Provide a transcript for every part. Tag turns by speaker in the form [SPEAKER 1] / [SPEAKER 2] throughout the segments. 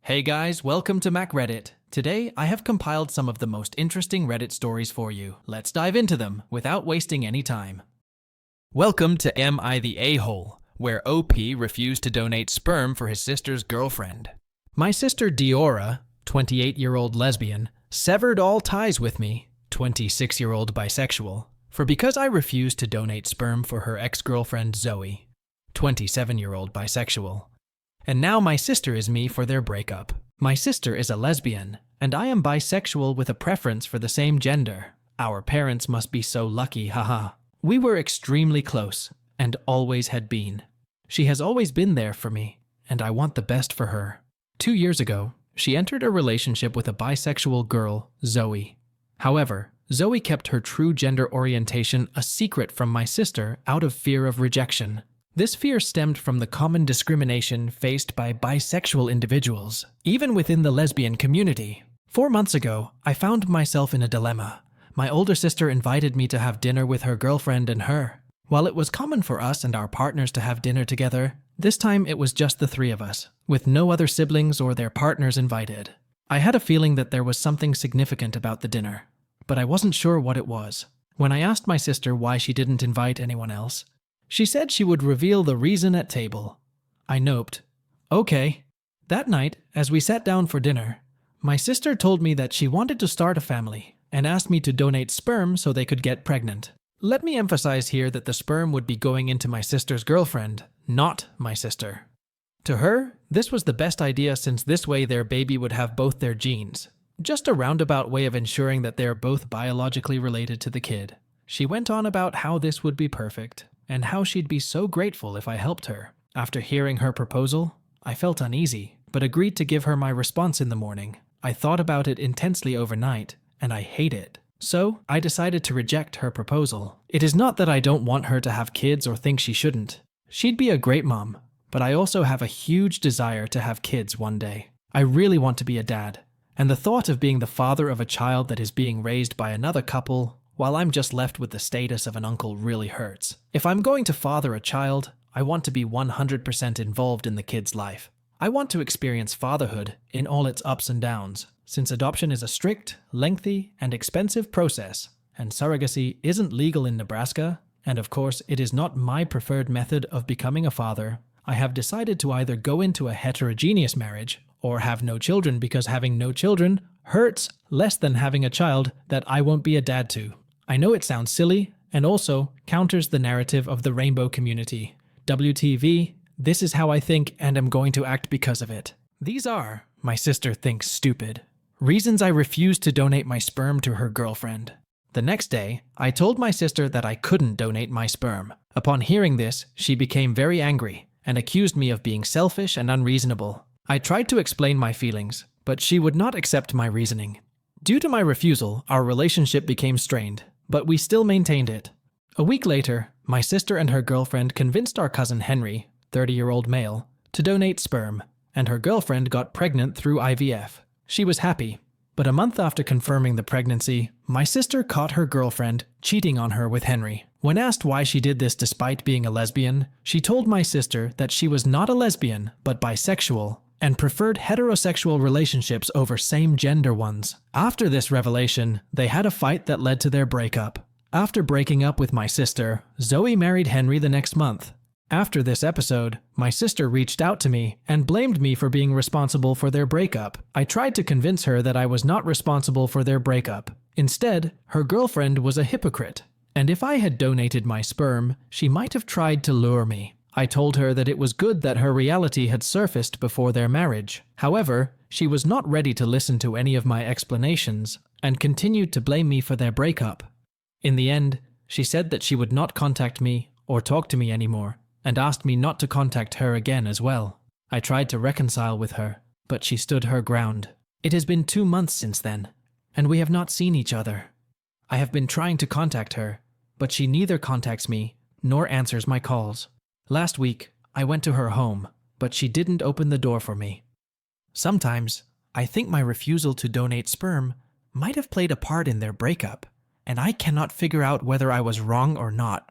[SPEAKER 1] Hey guys, welcome to Reddit. Today, I have compiled some of the most interesting Reddit stories for you. Let's dive into them without wasting any time. Welcome to Am I the A-hole, where OP refused to donate sperm for his sister's girlfriend. My sister Diora, 28-year-old lesbian, severed all ties with me, 26-year-old bisexual, because I refused to donate sperm for her ex-girlfriend Zoe, 27-year-old bisexual. And now my sister is me for their breakup. My sister is a lesbian, and I am bisexual with a preference for the same gender. Our parents must be so lucky, haha. We were extremely close, and always had been. She has always been there for me, and I want the best for her. 2 years ago, she entered a relationship with a bisexual girl, Zoe. However, Zoe kept her true gender orientation a secret from my sister out of fear of rejection. This fear stemmed from the common discrimination faced by bisexual individuals, even within the lesbian community. 4 months ago, I found myself in a dilemma. My older sister invited me to have dinner with her girlfriend and her. While it was common for us and our partners to have dinner together, this time it was just the three of us, with no other siblings or their partners invited. I had a feeling that there was something significant about the dinner, but I wasn't sure what it was. When I asked my sister why she didn't invite anyone else, she said she would reveal the reason at table. I noped. Okay. That night, as we sat down for dinner, my sister told me that she wanted to start a family and asked me to donate sperm so they could get pregnant. Let me emphasize here that the sperm would be going into my sister's girlfriend, not my sister. To her, this was the best idea since this way their baby would have both their genes. Just a roundabout way of ensuring that they are both biologically related to the kid. She went on about how this would be perfect, and how she'd be so grateful if I helped her. After hearing her proposal, I felt uneasy, but agreed to give her my response in the morning. I thought about it intensely overnight, and I hate it. So, I decided to reject her proposal. It is not that I don't want her to have kids or think she shouldn't. She'd be a great mom, but I also have a huge desire to have kids one day. I really want to be a dad, and the thought of being the father of a child that is being raised by another couple while I'm just left with the status of an uncle really hurts. If I'm going to father a child, I want to be 100% involved in the kid's life. I want to experience fatherhood in all its ups and downs, since adoption is a strict, lengthy, and expensive process, and surrogacy isn't legal in Nebraska, and of course it is not my preferred method of becoming a father. I have decided to either go into a heterogeneous marriage or have no children because having no children hurts less than having a child that I won't be a dad to. I know it sounds silly, and also counters the narrative of the rainbow community. WTV, this is how I think and am going to act because of it. These are, my sister thinks stupid, reasons I refused to donate my sperm to her girlfriend. The next day, I told my sister that I couldn't donate my sperm. Upon hearing this, she became very angry and accused me of being selfish and unreasonable. I tried to explain my feelings, but she would not accept my reasoning. Due to my refusal, our relationship became strained, but we still maintained it. A week later, my sister and her girlfriend convinced our cousin Henry, 30-year-old male, to donate sperm, and her girlfriend got pregnant through IVF. She was happy, but a month after confirming the pregnancy, my sister caught her girlfriend cheating on her with Henry. When asked why she did this despite being a lesbian, she told my sister that she was not a lesbian, but bisexual, and preferred heterosexual relationships over same-gender ones. After this revelation, they had a fight that led to their breakup. After breaking up with my sister, Zoe married Henry the next month. After this episode, my sister reached out to me and blamed me for being responsible for their breakup. I tried to convince her that I was not responsible for their breakup. Instead, her girlfriend was a hypocrite, and if I had donated my sperm, she might have tried to lure me. I told her that it was good that her reality had surfaced before their marriage. However, she was not ready to listen to any of my explanations and continued to blame me for their breakup. In the end, she said that she would not contact me or talk to me anymore and asked me not to contact her again as well. I tried to reconcile with her, but she stood her ground. It has been 2 months since then, and we have not seen each other. I have been trying to contact her, but she neither contacts me nor answers my calls. Last week, I went to her home, but she didn't open the door for me. Sometimes, I think my refusal to donate sperm might have played a part in their breakup, and I cannot figure out whether I was wrong or not.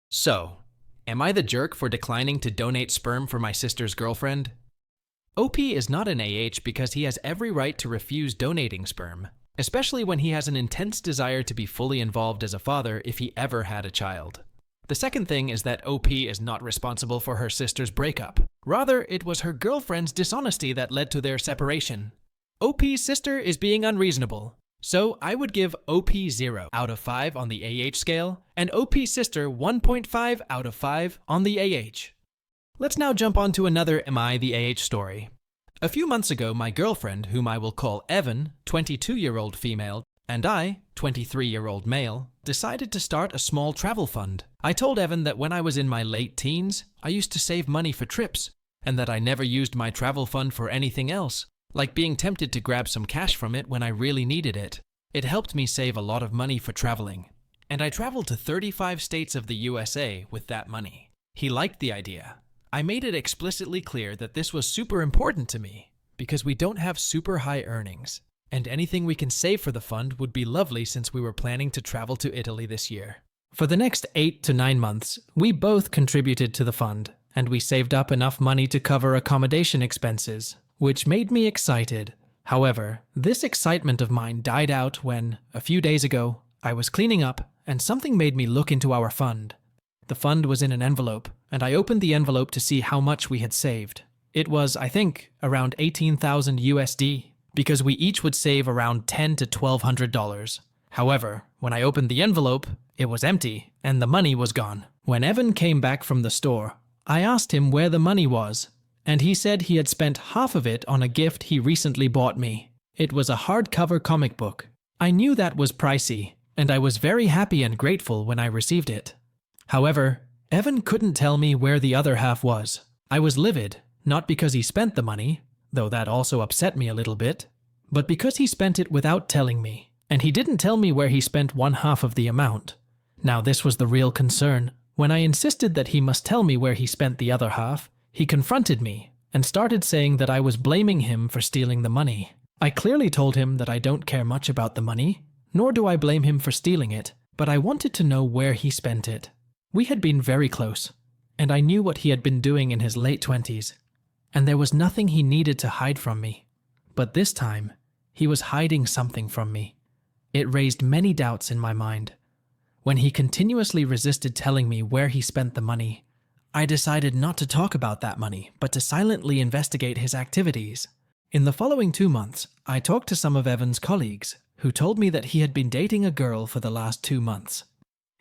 [SPEAKER 1] So, am I the jerk for declining to donate sperm for my sister's girlfriend? OP is not an AH because he has every right to refuse donating sperm, especially when he has an intense desire to be fully involved as a father if he ever had a child. The second thing is that OP is not responsible for her sister's breakup. Rather, it was her girlfriend's dishonesty that led to their separation. OP's sister is being unreasonable, so I would give OP 0 out of 5 on the AH scale, and OP's sister 1.5 out of 5 on the AH. Let's now jump on to another Am I the AH story. A few months ago, my girlfriend, whom I will call Evan, 22-year-old female, and I, 23-year-old male, decided to start a small travel fund. I told Evan that when I was in my late teens, I used to save money for trips, and that I never used my travel fund for anything else, like being tempted to grab some cash from it when I really needed it. It helped me save a lot of money for traveling, and I traveled to 35 states of the USA with that money. He liked the idea. I made it explicitly clear that this was super important to me, because we don't have super high earnings, and anything we can save for the fund would be lovely since we were planning to travel to Italy this year. For the next 8 to 9 months, we both contributed to the fund, and we saved up enough money to cover accommodation expenses, which made me excited. However, this excitement of mine died out when, a few days ago, I was cleaning up and something made me look into our fund. The fund was in an envelope, and I opened the envelope to see how much we had saved. It was, I think, around 18,000 USD, because we each would save around $1,000 to $1,200. However, when I opened the envelope, it was empty, and the money was gone. When Evan came back from the store, I asked him where the money was, and he said he had spent half of it on a gift he recently bought me. It was a hardcover comic book. I knew that was pricey, and I was very happy and grateful when I received it. However, Evan couldn't tell me where the other half was. I was livid, not because he spent the money, though that also upset me a little bit, but because he spent it without telling me, and he didn't tell me where he spent one half of the amount. Now this was the real concern. When I insisted that he must tell me where he spent the other half, he confronted me and started saying that I was blaming him for stealing the money. I clearly told him that I don't care much about the money, nor do I blame him for stealing it, but I wanted to know where he spent it. We had been very close, and I knew what he had been doing in his late 20s, and there was nothing he needed to hide from me. But this time, he was hiding something from me. It raised many doubts in my mind. When he continuously resisted telling me where he spent the money, I decided not to talk about that money, but to silently investigate his activities. In the following 2 months, I talked to some of Evan's colleagues, who told me that he had been dating a girl for the last 2 months.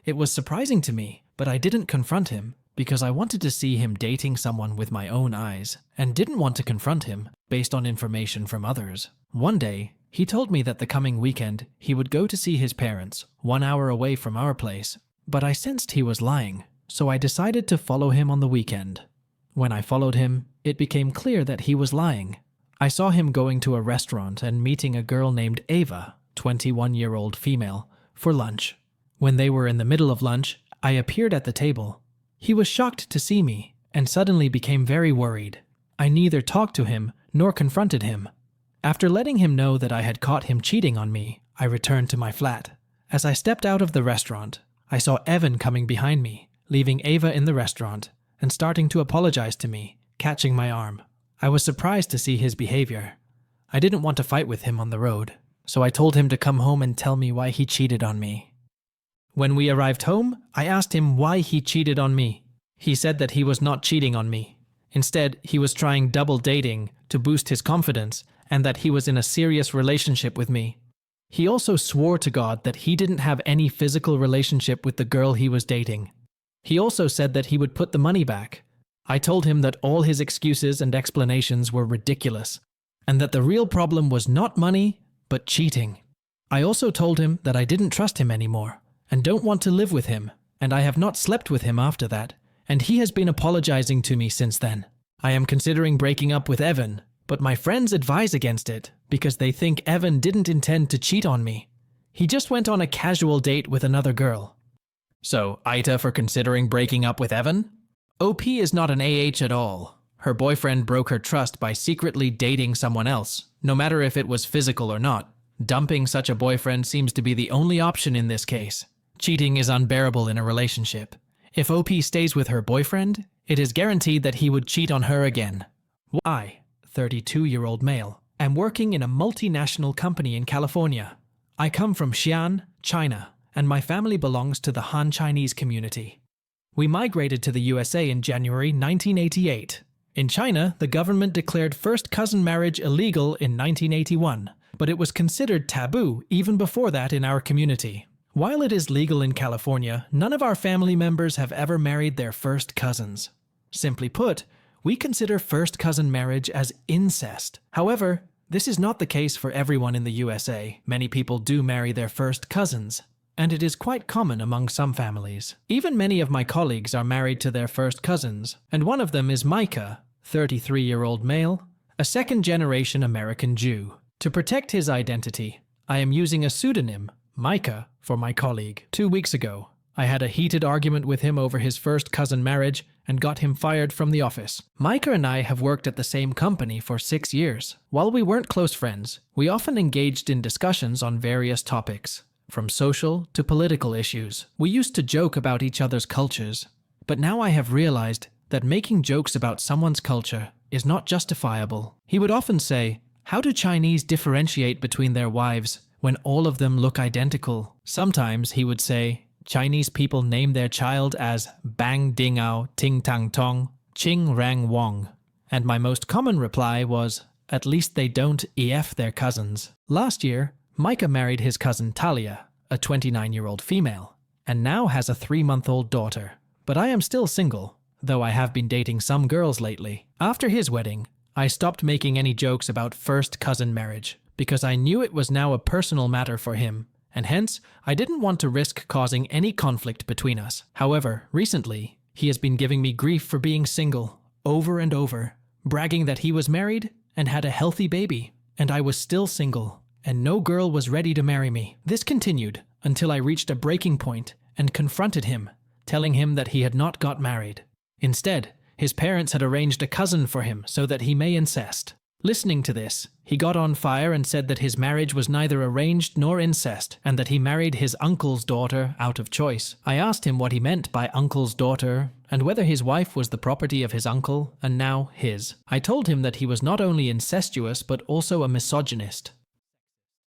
[SPEAKER 1] It was surprising to me, but I didn't confront him because I wanted to see him dating someone with my own eyes and didn't want to confront him based on information from others. One day, he told me that the coming weekend he would go to see his parents 1 hour away from our place, but I sensed he was lying, so I decided to follow him on the weekend. When I followed him, it became clear that he was lying. I saw him going to a restaurant and meeting a girl named Ava, 21-year-old female, for lunch. When they were in the middle of lunch, I appeared at the table. He was shocked to see me and suddenly became very worried. I neither talked to him nor confronted him. After letting him know that I had caught him cheating on me, I returned to my flat. As I stepped out of the restaurant, I saw Evan coming behind me, leaving Ava in the restaurant and starting to apologize to me, catching my arm. I was surprised to see his behavior. I didn't want to fight with him on the road, so I told him to come home and tell me why he cheated on me. When we arrived home, I asked him why he cheated on me. He said that he was not cheating on me. Instead, he was trying double dating to boost his confidence and that he was in a serious relationship with me. He also swore to God that he didn't have any physical relationship with the girl he was dating. He also said that he would put the money back. I told him that all his excuses and explanations were ridiculous, and that the real problem was not money, but cheating. I also told him that I didn't trust him anymore, and don't want to live with him, and I have not slept with him after that, and he has been apologizing to me since then. I am considering breaking up with Evan, but my friends advise against it because they think Evan didn't intend to cheat on me. He just went on a casual date with another girl. So, AITAH for considering breaking up with Evan? OP is not an AH at all. Her boyfriend broke her trust by secretly dating someone else, no matter if it was physical or not. Dumping such a boyfriend seems to be the only option in this case. Cheating is unbearable in a relationship. If OP stays with her boyfriend, it is guaranteed that he would cheat on her again. I 32-year-old male, am working in a multinational company in California. I come from Xi'an, China, and my family belongs to the Han Chinese community. We migrated to the USA in January 1988. In China, the government declared first cousin marriage illegal in 1981, but it was considered taboo even before that in our community. While it is legal in California, none of our family members have ever married their first cousins. Simply put, we consider first cousin marriage as incest. However, this is not the case for everyone in the USA. Many people do marry their first cousins, and it is quite common among some families. Even many of my colleagues are married to their first cousins, and one of them is Micah, 33-year-old male, a second-generation American Jew. To protect his identity, I am using a pseudonym, Micah, for my colleague. 2 weeks ago, I had a heated argument with him over his first cousin marriage and got him fired from the office. Micah and I have worked at the same company for 6 years. While we weren't close friends, we often engaged in discussions on various topics, from social to political issues. We used to joke about each other's cultures, but now I have realized that making jokes about someone's culture is not justifiable. He would often say, "How do Chinese differentiate between their wives when all of them look identical?" Sometimes he would say, Chinese people name their child as Bang Dingao Ting Tang Tong Ching Rang Wong. And my most common reply was, at least they don't 𝐒𝐓 their cousins. Last year, Micah married his cousin Talia, a 29-year-old female, and now has a 3-month-old daughter. But I am still single, though I have been dating some girls lately. After his wedding, I stopped making any jokes about first cousin marriage, because I knew it was now a personal matter for him, and hence, I didn't want to risk causing any conflict between us. However, recently, he has been giving me grief for being single, over and over, bragging that he was married and had a healthy baby, and I was still single, and no girl was ready to marry me. This continued until I reached a breaking point and confronted him, telling him that he had not got married. Instead, his parents had arranged a cousin for him so that he may incest. Listening to this, he got on fire and said that his marriage was neither arranged nor incest, and that he married his uncle's daughter out of choice. I asked him what he meant by uncle's daughter, and whether his wife was the property of his uncle, and now his. I told him that he was not only incestuous but also a misogynist.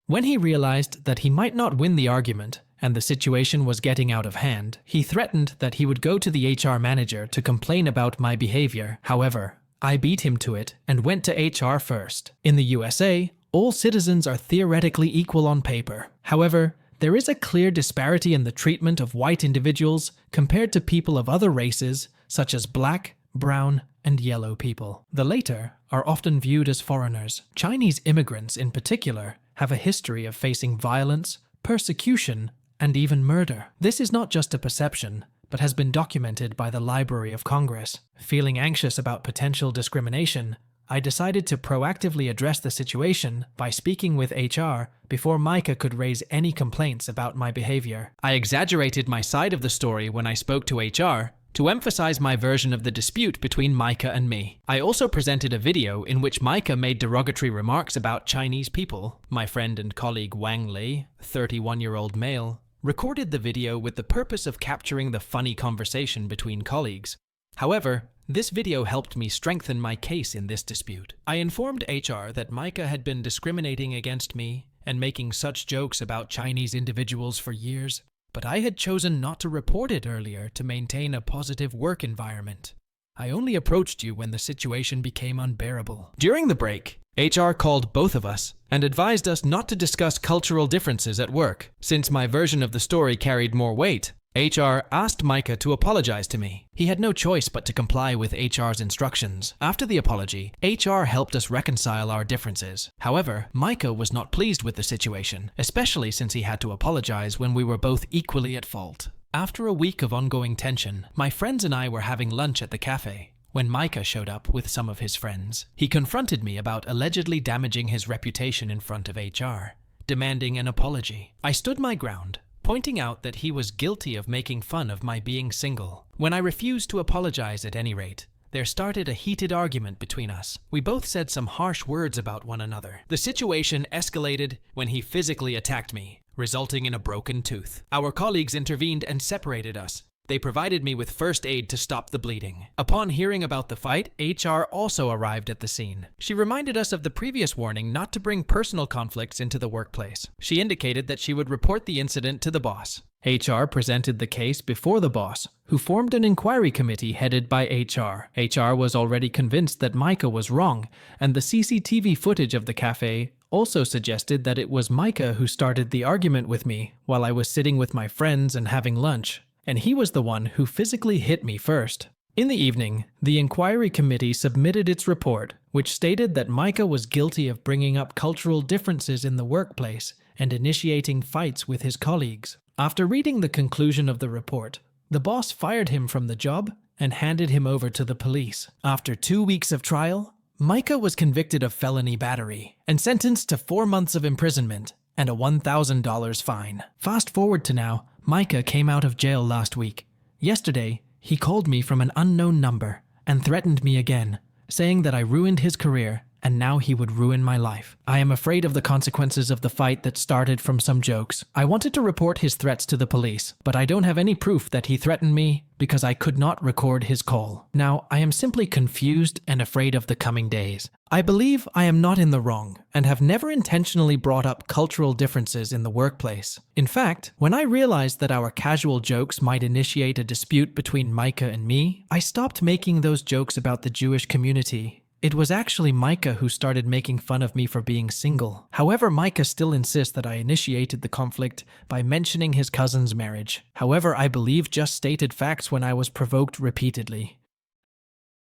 [SPEAKER 1] When he realized that he might not win the argument, and the situation was getting out of hand, he threatened that he would go to the HR manager to complain about my behavior. However, I beat him to it and went to HR first. In the USA, all citizens are theoretically equal on paper. However, there is a clear disparity in the treatment of white individuals compared to people of other races, such as black, brown, and yellow people. The latter are often viewed as foreigners. Chinese immigrants, in particular, have a history of facing violence, persecution, and even murder. This is not just a perception, but has been documented by the Library of Congress. Feeling anxious about potential discrimination, I decided to proactively address the situation by speaking with HR before Micah could raise any complaints about my behavior. I exaggerated my side of the story when I spoke to HR to emphasize my version of the dispute between Micah and me. I also presented a video in which Micah made derogatory remarks about Chinese people. My friend and colleague Wang Lei, 31-year-old male, recorded the video with the purpose of capturing the funny conversation between colleagues. However, this video helped me strengthen my case in this dispute. I informed HR that Micah had been discriminating against me and making such jokes about Chinese individuals for years, but I had chosen not to report it earlier to maintain a positive work environment. I only approached you when the situation became unbearable. During the break, HR called both of us and advised us not to discuss cultural differences at work. Since my version of the story carried more weight, HR asked Micah to apologize to me. He had no choice but to comply with HR's instructions. After the apology, HR helped us reconcile our differences. However, Micah was not pleased with the situation, especially since he had to apologize when we were both equally at fault. After a week of ongoing tension, my friends and I were having lunch at the cafe when Micah showed up with some of his friends. He confronted me about allegedly damaging his reputation in front of HR, demanding an apology. I stood my ground, pointing out that he was guilty of making fun of my being single. When I refused to apologize at any rate, there started a heated argument between us. We both said some harsh words about one another. The situation escalated when he physically attacked me, resulting in a broken tooth. Our colleagues intervened and separated us, They provided me with first aid to stop the bleeding. Upon hearing about the fight, HR also arrived at the scene. She reminded us of the previous warning not to bring personal conflicts into the workplace. She indicated that she would report the incident to the boss. HR presented the case before the boss, who formed an inquiry committee headed by HR. HR was already convinced that Micah was wrong, and the CCTV footage of the cafe also suggested that it was Micah who started the argument with me while I was sitting with my friends and having lunch, and he was the one who physically hit me first. In the evening, the inquiry committee submitted its report, which stated that Micah was guilty of bringing up cultural differences in the workplace and initiating fights with his colleagues. After reading the conclusion of the report, the boss fired him from the job and handed him over to the police. After 2 weeks of trial, Micah was convicted of felony battery and sentenced to 4 months of imprisonment and a $1,000 fine. Fast forward to now, Micah came out of jail last week. Yesterday, he called me from an unknown number and threatened me again, saying that I ruined his career and now he would ruin my life. I am afraid of the consequences of the fight that started from some jokes. I wanted to report his threats to the police, but I don't have any proof that he threatened me because I could not record his call. Now, I am simply confused and afraid of the coming days. I believe I am not in the wrong and have never intentionally brought up cultural differences in the workplace. In fact, when I realized that our casual jokes might initiate a dispute between Micah and me, I stopped making those jokes about the Jewish community. It was actually Micah who started making fun of me for being single. However, Micah still insists that I initiated the conflict by mentioning his cousin's marriage. However, I believe just stated facts when I was provoked repeatedly.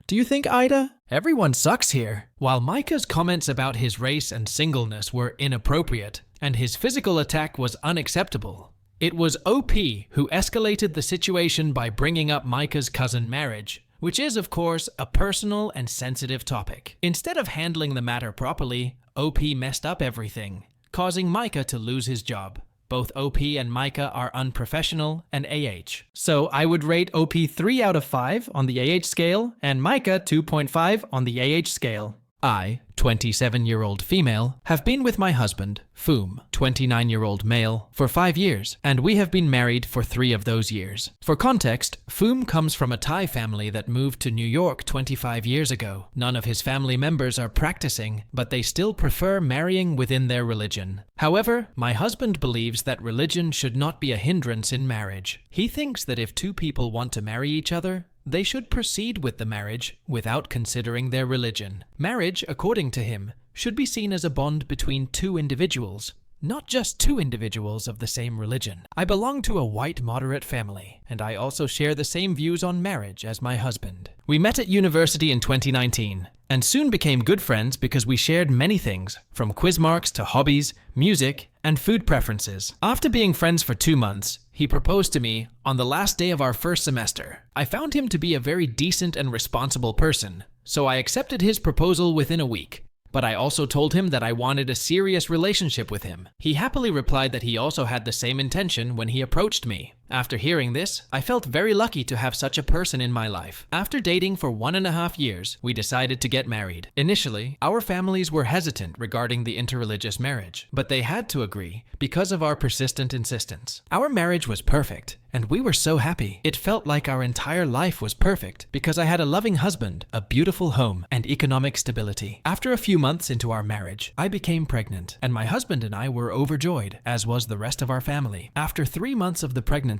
[SPEAKER 1] Do you think, AITAH? Everyone sucks here. While Micah's comments about his race and singleness were inappropriate, and his physical attack was unacceptable, it was OP who escalated the situation by bringing up Micah's cousin's marriage, which is, of course, a personal and sensitive topic. Instead of handling the matter properly, OP messed up everything, causing Micah to lose his job. Both OP and Micah are unprofessional and AH. So I would rate OP 3 out of 5 on the AH scale and Micah 2.5 on the AH scale. I, 27-year-old female, have been with my husband, Foom, 29-year-old male, for 5 years, and we have been married for 3 of those years. For context, Foom comes from a Thai family that moved to New York 25 years ago. None of his family members are practicing, but they still prefer marrying within their religion. However, my husband believes that religion should not be a hindrance in marriage. He thinks that if 2 people want to marry each other, they should proceed with the marriage without considering their religion. Marriage, according to him, should be seen as a bond between 2 individuals, not just 2 individuals of the same religion. I belong to a white moderate family, and I also share the same views on marriage as my husband. We met at university in 2019, and soon became good friends because we shared many things, from quiz marks to hobbies, music, and food preferences. After being friends for 2 months, he proposed to me on the last day of our first semester. I found him to be a very decent and responsible person, so I accepted his proposal within a week. But I also told him that I wanted a serious relationship with him. He happily replied that he also had the same intention when he approached me. After hearing this, I felt very lucky to have such a person in my life. After dating for 1.5 years, we decided to get married. Initially, our families were hesitant regarding the interreligious marriage, but they had to agree because of our persistent insistence. Our marriage was perfect, and we were so happy. It felt like our entire life was perfect because I had a loving husband, a beautiful home, and economic stability. After a few months into our marriage, I became pregnant, and my husband and I were overjoyed, as was the rest of our family. After 3 months of the pregnancy,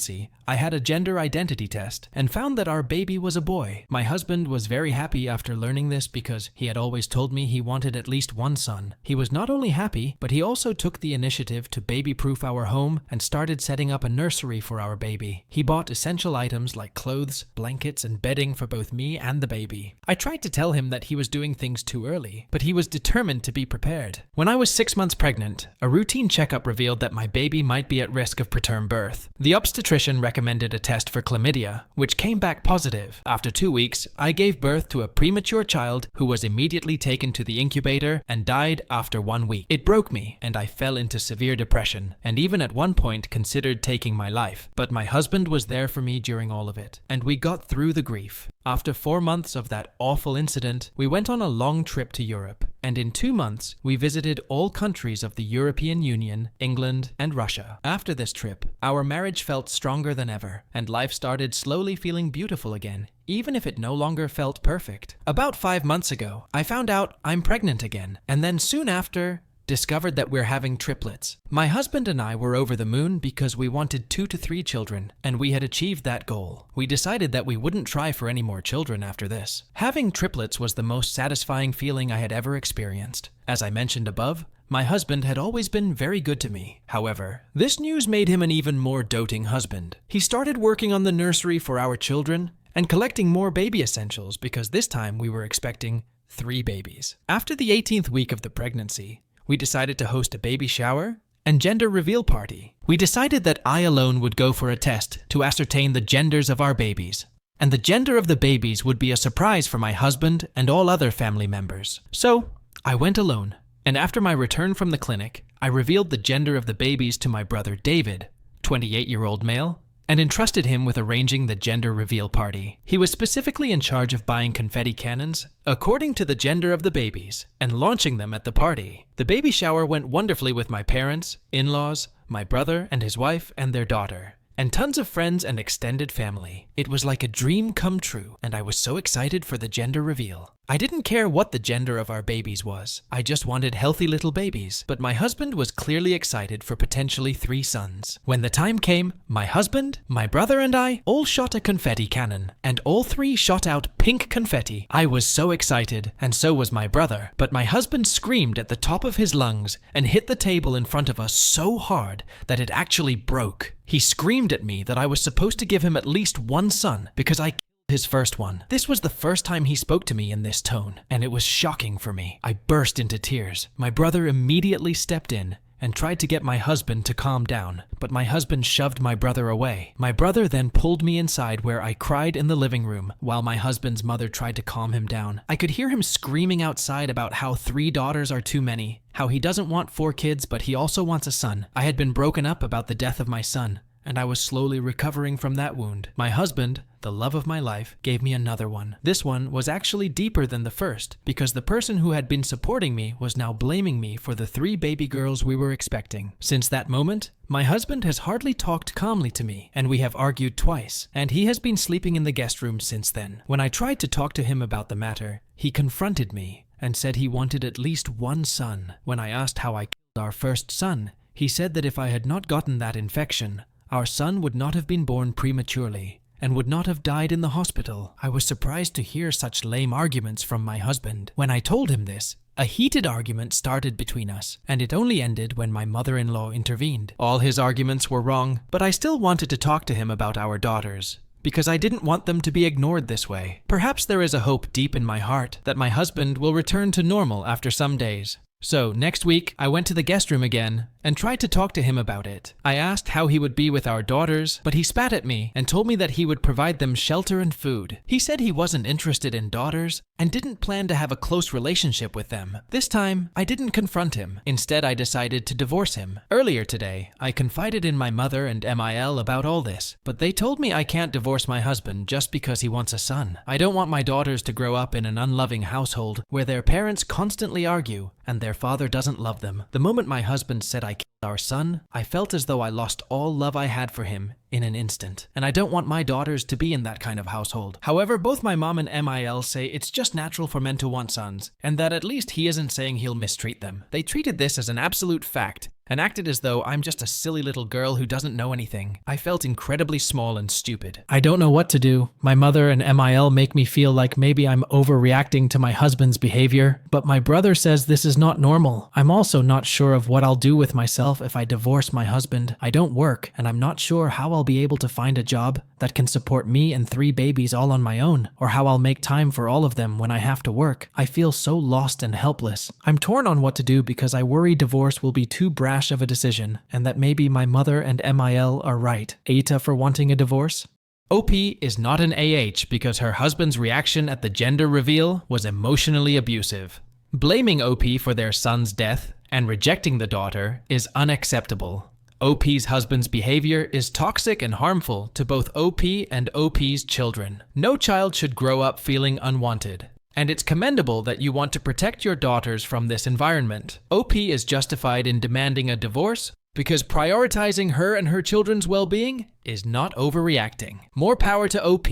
[SPEAKER 1] I had a gender identity test and found that our baby was a boy. My husband was very happy after learning this because he had always told me he wanted at least 1 son. He was not only happy, but he also took the initiative to baby-proof our home and started setting up a nursery for our baby. He bought essential items like clothes, blankets, and bedding for both me and the baby. I tried to tell him that he was doing things too early, but he was determined to be prepared. When I was 6 months pregnant, a routine checkup revealed that my baby might be at risk of preterm birth. The obstetrician recommended a test for chlamydia, which came back positive. After 2 weeks, I gave birth to a premature child who was immediately taken to the incubator and died after 1 week. It broke me, and I fell into severe depression, and even at one point considered taking my life. But my My husband was there for me during all of it, and we got through the grief. After 4 months of that awful incident, we went on a long trip to Europe, and in 2 months, we visited all countries of the European Union, England, and Russia. After this trip, our marriage felt stronger than ever, and life started slowly feeling beautiful again, even if it no longer felt perfect. About 5 months ago, I found out I'm pregnant again, and then soon after, discovered that we're having triplets. My husband and I were over the moon because we wanted 2 to 3 children, and we had achieved that goal. We decided that we wouldn't try for any more children after this. Having triplets was the most satisfying feeling I had ever experienced. As I mentioned above, my husband had always been very good to me. However, this news made him an even more doting husband. He started working on the nursery for our children and collecting more baby essentials because this time we were expecting 3 babies. After the 18th week of the pregnancy, we decided to host a baby shower and gender reveal party. We decided that I alone would go for a test to ascertain the genders of our babies, and the gender of the babies would be a surprise for my husband and all other family members. So, I went alone, and after my return from the clinic, I revealed the gender of the babies to my brother David, 28-year-old male, and entrusted him with arranging the gender reveal party. He was specifically in charge of buying confetti cannons according to the gender of the babies and launching them at the party. The baby shower went wonderfully with my parents, in-laws, my brother and his wife and their daughter, and tons of friends and extended family. It was like a dream come true, and I was so excited for the gender reveal. I didn't care what the gender of our babies was. I just wanted healthy little babies. But my husband was clearly excited for potentially 3 sons. When the time came, my husband, my brother and I all shot a confetti cannon, and all 3 shot out pink confetti. I was so excited, and so was my brother. But my husband screamed at the top of his lungs and hit the table in front of us so hard that it actually broke. He screamed at me that I was supposed to give him at least 1 son because I killed his first one. This was the first time he spoke to me in this tone, and it was shocking for me. I burst into tears. My brother immediately stepped in and tried to get my husband to calm down, but my husband shoved my brother away. My brother then pulled me inside where I cried in the living room while my husband's mother tried to calm him down. I could hear him screaming outside about how 3 daughters are too many, how he doesn't want 4 kids but he also wants a son. I had been broken up about the death of my son, and I was slowly recovering from that wound. My husband, the love of my life, gave me another one. This one was actually deeper than the first, because the person who had been supporting me was now blaming me for the 3 baby girls we were expecting. Since that moment, my husband has hardly talked calmly to me, and we have argued twice, and he has been sleeping in the guest room since then. When I tried to talk to him about the matter, he confronted me and said he wanted at least 1 son. When I asked how I killed our first son, he said that if I had not gotten that infection, our son would not have been born prematurely and would not have died in the hospital. I was surprised to hear such lame arguments from my husband. When I told him this, a heated argument started between us, and it only ended when my mother-in-law intervened. All his arguments were wrong, but I still wanted to talk to him about our daughters, because I didn't want them to be ignored this way. Perhaps there is a hope deep in my heart that my husband will return to normal after some days. So, next week, I went to the guest room again and tried to talk to him about it. I asked how he would be with our daughters, but he spat at me and told me that he would provide them shelter and food. He said he wasn't interested in daughters and didn't plan to have a close relationship with them. This time, I didn't confront him. Instead, I decided to divorce him. Earlier today, I confided in my mother and MIL about all this, but they told me I can't divorce my husband just because he wants a son. I don't want my daughters to grow up in an unloving household where their parents constantly argue and their father doesn't love them. The moment my husband said I killed our son, I felt as though I lost all love I had for him in an instant. And I don't want my daughters to be in that kind of household. However, both my mom and MIL say it's just natural for men to want sons, and that at least he isn't saying he'll mistreat them. They treated this as an absolute fact, and acted as though I'm just a silly little girl who doesn't know anything. I felt incredibly small and stupid. I don't know what to do. My mother and MIL make me feel like maybe I'm overreacting to my husband's behavior, but my brother says this is not normal. I'm also not sure of what I'll do with myself if I divorce my husband. I don't work, and I'm not sure how I'll be able to find a job that can support me and 3 babies all on my own, or how I'll make time for all of them when I have to work. I feel so lost and helpless. I'm torn on what to do because I worry divorce will be too brash of a decision, and that maybe my mother and MIL are right. AITAH for wanting a divorce? OP is not an AH because her husband's reaction at the gender reveal was emotionally abusive. Blaming OP for their son's death and rejecting the daughter is unacceptable. OP's husband's behavior is toxic and harmful to both OP and OP's children. No child should grow up feeling unwanted, and it's commendable that you want to protect your daughters from this environment. OP is justified in demanding a divorce because prioritizing her and her children's well-being is not overreacting. More power to OP.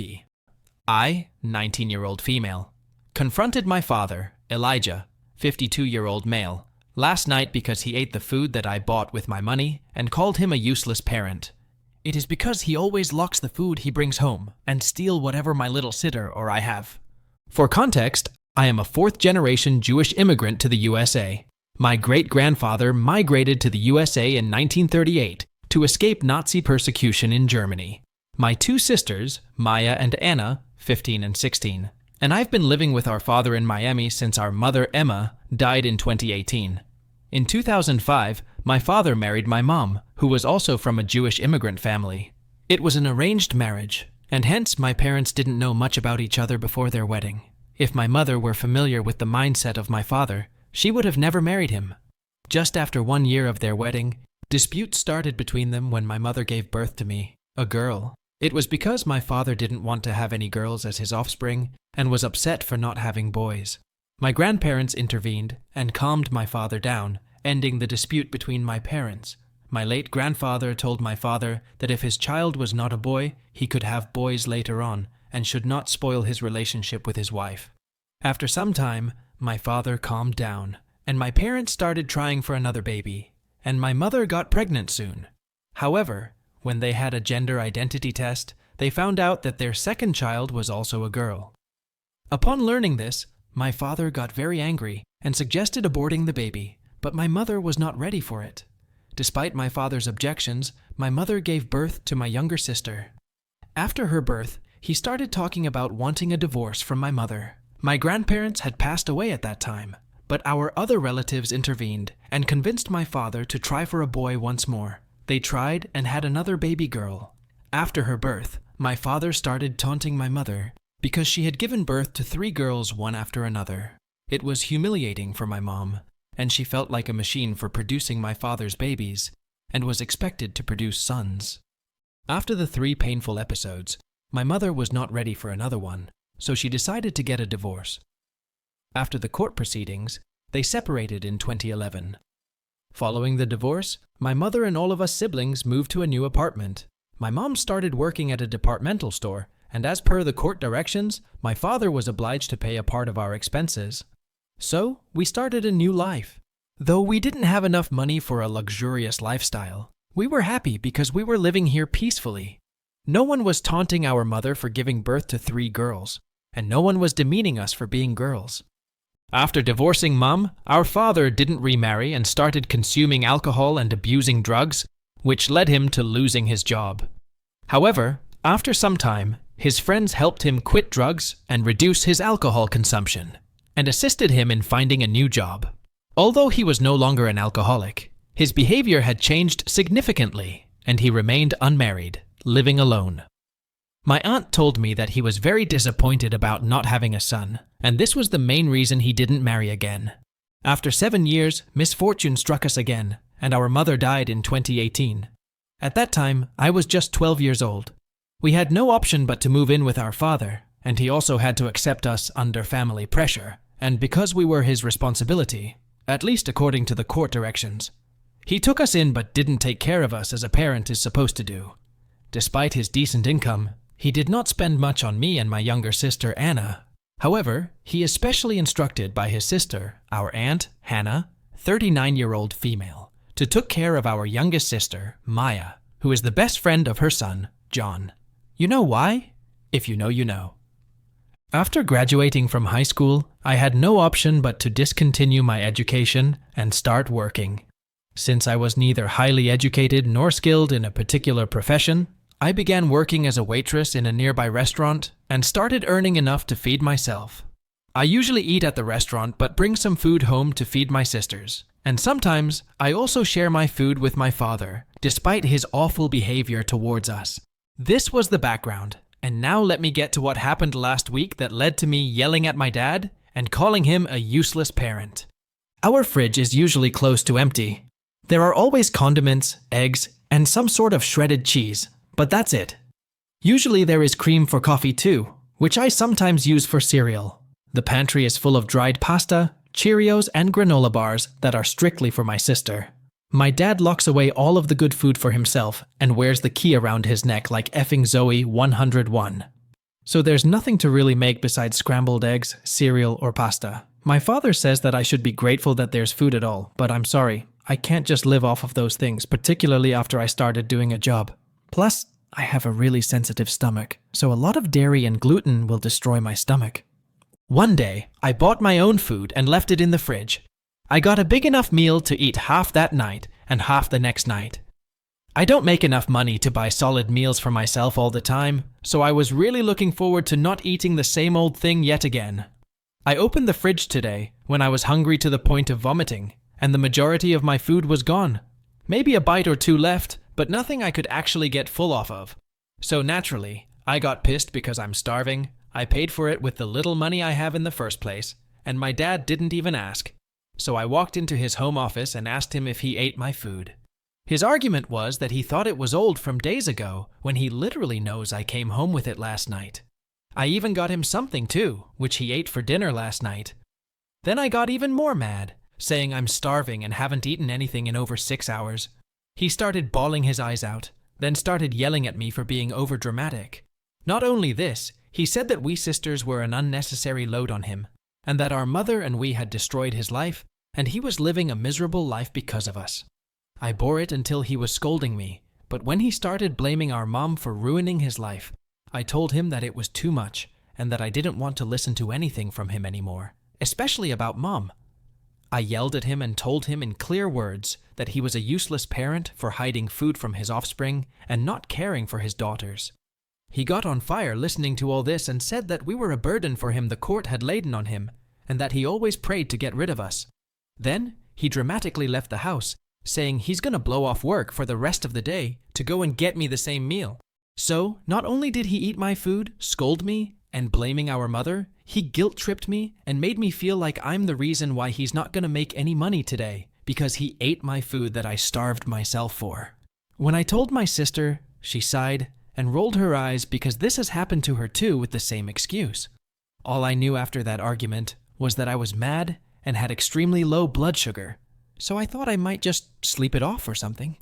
[SPEAKER 1] I, 19-year-old female, confronted my father, Elijah, 52-year-old male, last night because he ate the food that I bought with my money and called him a useless parent. It is because he always locks the food he brings home and steal whatever my little sitter or I have. For context, I am a fourth-generation Jewish immigrant to the USA. My great-grandfather migrated to the USA in 1938 to escape Nazi persecution in Germany. My two sisters, Maya and Anna, 15 and 16, and I've been living with our father in Miami since our mother, Emma, died in 2018. In 2005, my father married my mom, who was also from a Jewish immigrant family. It was an arranged marriage, and hence my parents didn't know much about each other before their wedding. If my mother were familiar with the mindset of my father, she would have never married him. Just after 1 year of their wedding, disputes started between them when my mother gave birth to me, a girl. It was because my father didn't want to have any girls as his offspring and was upset for not having boys. My grandparents intervened and calmed my father down, ending the dispute between my parents. My late grandfather told my father that if his child was not a boy, he could have boys later on and should not spoil his relationship with his wife. After some time, my father calmed down, and my parents started trying for another baby, and my mother got pregnant soon. However, when they had a gender identity test, they found out that their second child was also a girl. Upon learning this, my father got very angry and suggested aborting the baby, but my mother was not ready for it. Despite my father's objections, my mother gave birth to my younger sister. After her birth, he started talking about wanting a divorce from my mother. My grandparents had passed away at that time, but our other relatives intervened and convinced my father to try for a boy once more. They tried and had another baby girl. After her birth, my father started taunting my mother because she had given birth to 3 girls one after another. It was humiliating for my mom, and she felt like a machine for producing my father's babies and was expected to produce sons. After the 3 painful episodes, my mother was not ready for another one, so she decided to get a divorce. After the court proceedings, they separated in 2011. Following the divorce, my mother and all of us siblings moved to a new apartment. My mom started working at a departmental store, and as per the court directions, my father was obliged to pay a part of our expenses. So, we started a new life. Though we didn't have enough money for a luxurious lifestyle, we were happy because we were living here peacefully. No one was taunting our mother for giving birth to 3 girls, and no one was demeaning us for being girls. After divorcing Mom, our father didn't remarry and started consuming alcohol and abusing drugs, which led him to losing his job. However, after some time, his friends helped him quit drugs and reduce his alcohol consumption, and assisted him in finding a new job. Although he was no longer an alcoholic, his behavior had changed significantly, and he remained unmarried, living alone. My aunt told me that he was very disappointed about not having a son, and this was the main reason he didn't marry again. After 7 years, misfortune struck us again, and our mother died in 2018. At that time, I was just 12 years old. We had no option but to move in with our father, and he also had to accept us under family pressure, and because we were his responsibility, at least according to the court directions. He took us in but didn't take care of us as a parent is supposed to do. Despite his decent income, he did not spend much on me and my younger sister, Anna. However, he is specially instructed by his sister, our aunt, Hannah, 39-year-old female, to take care of our youngest sister, Maya, who is the best friend of her son, John. You know why? If you know, you know. After graduating from high school, I had no option but to discontinue my education and start working. Since I was neither highly educated nor skilled in a particular profession, I began working as a waitress in a nearby restaurant and started earning enough to feed myself. I usually eat at the restaurant but bring some food home to feed my sisters. And sometimes, I also share my food with my father, despite his awful behavior towards us. This was the background, and now let me get to what happened last week that led to me yelling at my dad and calling him a useless parent. Our fridge is usually close to empty. There are always condiments, eggs, and some sort of shredded cheese, but that's it. Usually there is cream for coffee too, which I sometimes use for cereal. The pantry is full of dried pasta, Cheerios, and granola bars that are strictly for my sister. My dad locks away all of the good food for himself and wears the key around his neck like effing Zoe 101. So there's nothing to really make besides scrambled eggs, cereal, or pasta. My father says that I should be grateful that there's food at all, but I'm sorry, I can't just live off of those things, particularly after I started doing a job. Plus, I have a really sensitive stomach, so a lot of dairy and gluten will destroy my stomach. One day, I bought my own food and left it in the fridge. I got a big enough meal to eat half that night and half the next night. I don't make enough money to buy solid meals for myself all the time, so I was really looking forward to not eating the same old thing yet again. I opened the fridge today when I was hungry to the point of vomiting, and the majority of my food was gone. Maybe a bite or two left, but nothing I could actually get full off of. So naturally, I got pissed because I'm starving. I paid for it with the little money I have in the first place, and my dad didn't even ask. So I walked into his home office and asked him if he ate my food. His argument was that he thought it was old from days ago, when he literally knows I came home with it last night. I even got him something too, which he ate for dinner last night. Then I got even more mad, saying I'm starving and haven't eaten anything in over 6 hours. He started bawling his eyes out, then started yelling at me for being overdramatic. Not only this, he said that we sisters were an unnecessary load on him, and that our mother and we had destroyed his life, and he was living a miserable life because of us. I bore it until he was scolding me, but when he started blaming our mom for ruining his life, I told him that it was too much, and that I didn't want to listen to anything from him anymore, especially about mom. I yelled at him and told him in clear words that he was a useless parent for hiding food from his offspring and not caring for his daughters. He got on fire listening to all this and said that we were a burden for him the court had laden on him, and that he always prayed to get rid of us. Then, he dramatically left the house, saying he's gonna blow off work for the rest of the day to go and get me the same meal. So, not only did he eat my food, scold me, and blaming our mother, he guilt-tripped me and made me feel like I'm the reason why he's not gonna make any money today, because he ate my food that I starved myself for. When I told my sister, she sighed and rolled her eyes because this has happened to her too with the same excuse. All I knew after that argument was that I was mad and had extremely low blood sugar, so I thought I might just sleep it off or something.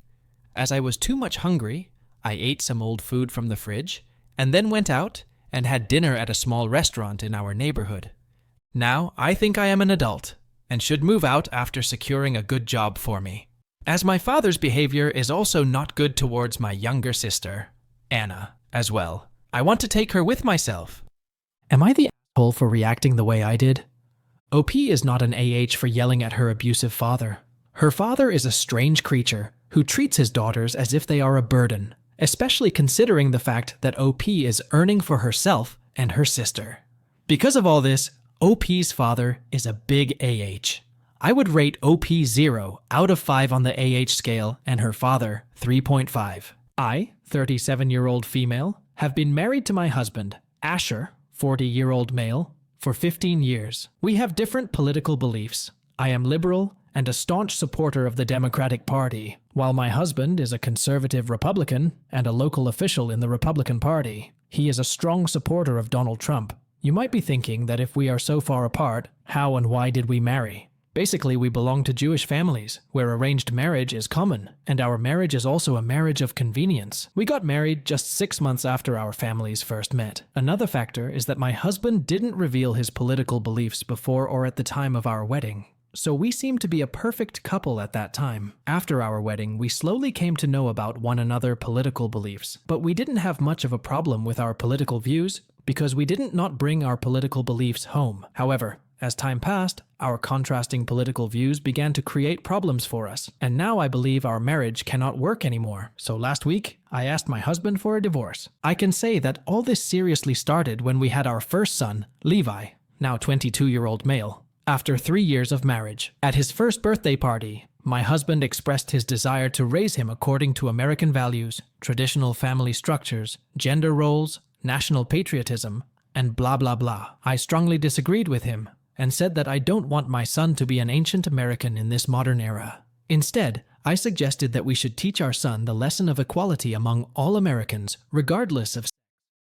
[SPEAKER 1] As I was too much hungry, I ate some old food from the fridge and then went out and had dinner at a small restaurant in our neighborhood. Now I think I am an adult and should move out after securing a good job for me, as my father's behavior is also not good towards my younger sister, Anna, as well. I want to take her with myself. Am I the asshole for reacting the way I did? OP is not an AH for yelling at her abusive father. Her father is a strange creature who treats his daughters as if they are a burden, especially considering the fact that OP is earning for herself and her sister. Because of all this, OP's father is a big AH. I would rate OP 0 out of 5 on the AH scale and her father 3.5. I, 37-year-old female, have been married to my husband, Asher, 40-year-old male, for 15 years. We have different political beliefs. I am liberal and a staunch supporter of the Democratic Party, while my husband is a conservative Republican and a local official in the Republican Party. He is a strong supporter of Donald Trump. You might be thinking that if we are so far apart, how and why did we marry? Basically, we belong to Jewish families, where arranged marriage is common, and our marriage is also a marriage of convenience. We got married just 6 months after our families first met. Another factor is that my husband didn't reveal his political beliefs before or at the time of our wedding. So we seemed to be a perfect couple at that time. After our wedding, we slowly came to know about one another's political beliefs, but we didn't have much of a problem with our political views because we didn't not bring our political beliefs home. However, as time passed, our contrasting political views began to create problems for us, and now I believe our marriage cannot work anymore. So last week, I asked my husband for a divorce. I can say that all this seriously started when we had our first son, Levi, now 22-year-old male. After 3 years of marriage, at his first birthday party, my husband expressed his desire to raise him according to American values, traditional family structures, gender roles, national patriotism, and blah blah blah. I strongly disagreed with him and said that I don't want my son to be an ancient American in this modern era. Instead, I suggested that we should teach our son the lesson of equality among all Americans, regardless of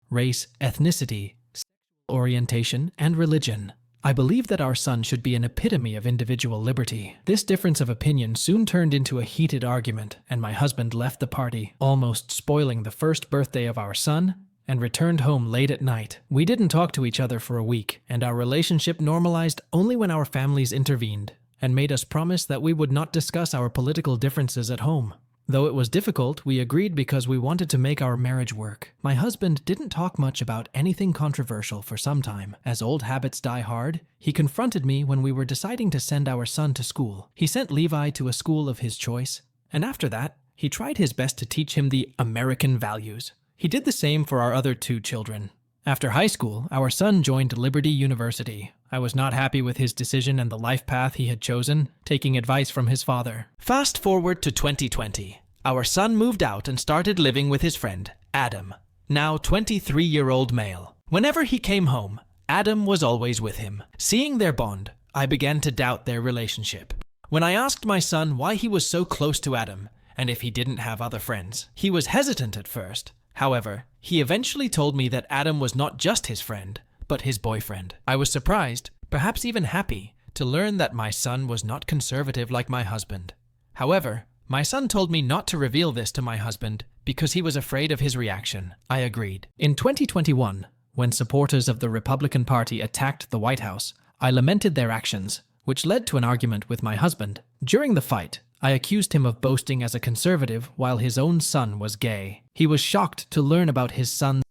[SPEAKER 1] race, ethnicity, sexual orientation, and religion. I believe that our son should be an epitome of individual liberty. This difference of opinion soon turned into a heated argument, and my husband left the party, almost spoiling the first birthday of our son, and returned home late at night. We didn't talk to each other for a week, and our relationship normalized only when our families intervened and made us promise that we would not discuss our political differences at home. Though it was difficult, we agreed because we wanted to make our marriage work. My husband didn't talk much about anything controversial for some time. As old habits die hard, he confronted me when we were deciding to send our son to school. He sent Levi to a school of his choice, and after that, he tried his best to teach him the American values. He did the same for our other 2 children. After high school, our son joined Liberty University. I was not happy with his decision and the life path he had chosen, taking advice from his father. Fast forward to 2020. Our son moved out and started living with his friend, Adam, now 23-year-old male. Whenever he came home, Adam was always with him. Seeing their bond, I began to doubt their relationship. When I asked my son why he was so close to Adam, and if he didn't have other friends, he was hesitant at first. However, he eventually told me that Adam was not just his friend, but his boyfriend. I was surprised, perhaps even happy, to learn that my son was not conservative like my husband. However, my son told me not to reveal this to my husband because he was afraid of his reaction. I agreed. In 2021, when supporters of the Republican Party attacked the White House, I lamented their actions, which led to an argument with my husband. During the fight, I accused him of boasting as a conservative while his own son was gay. He was shocked to learn about his son's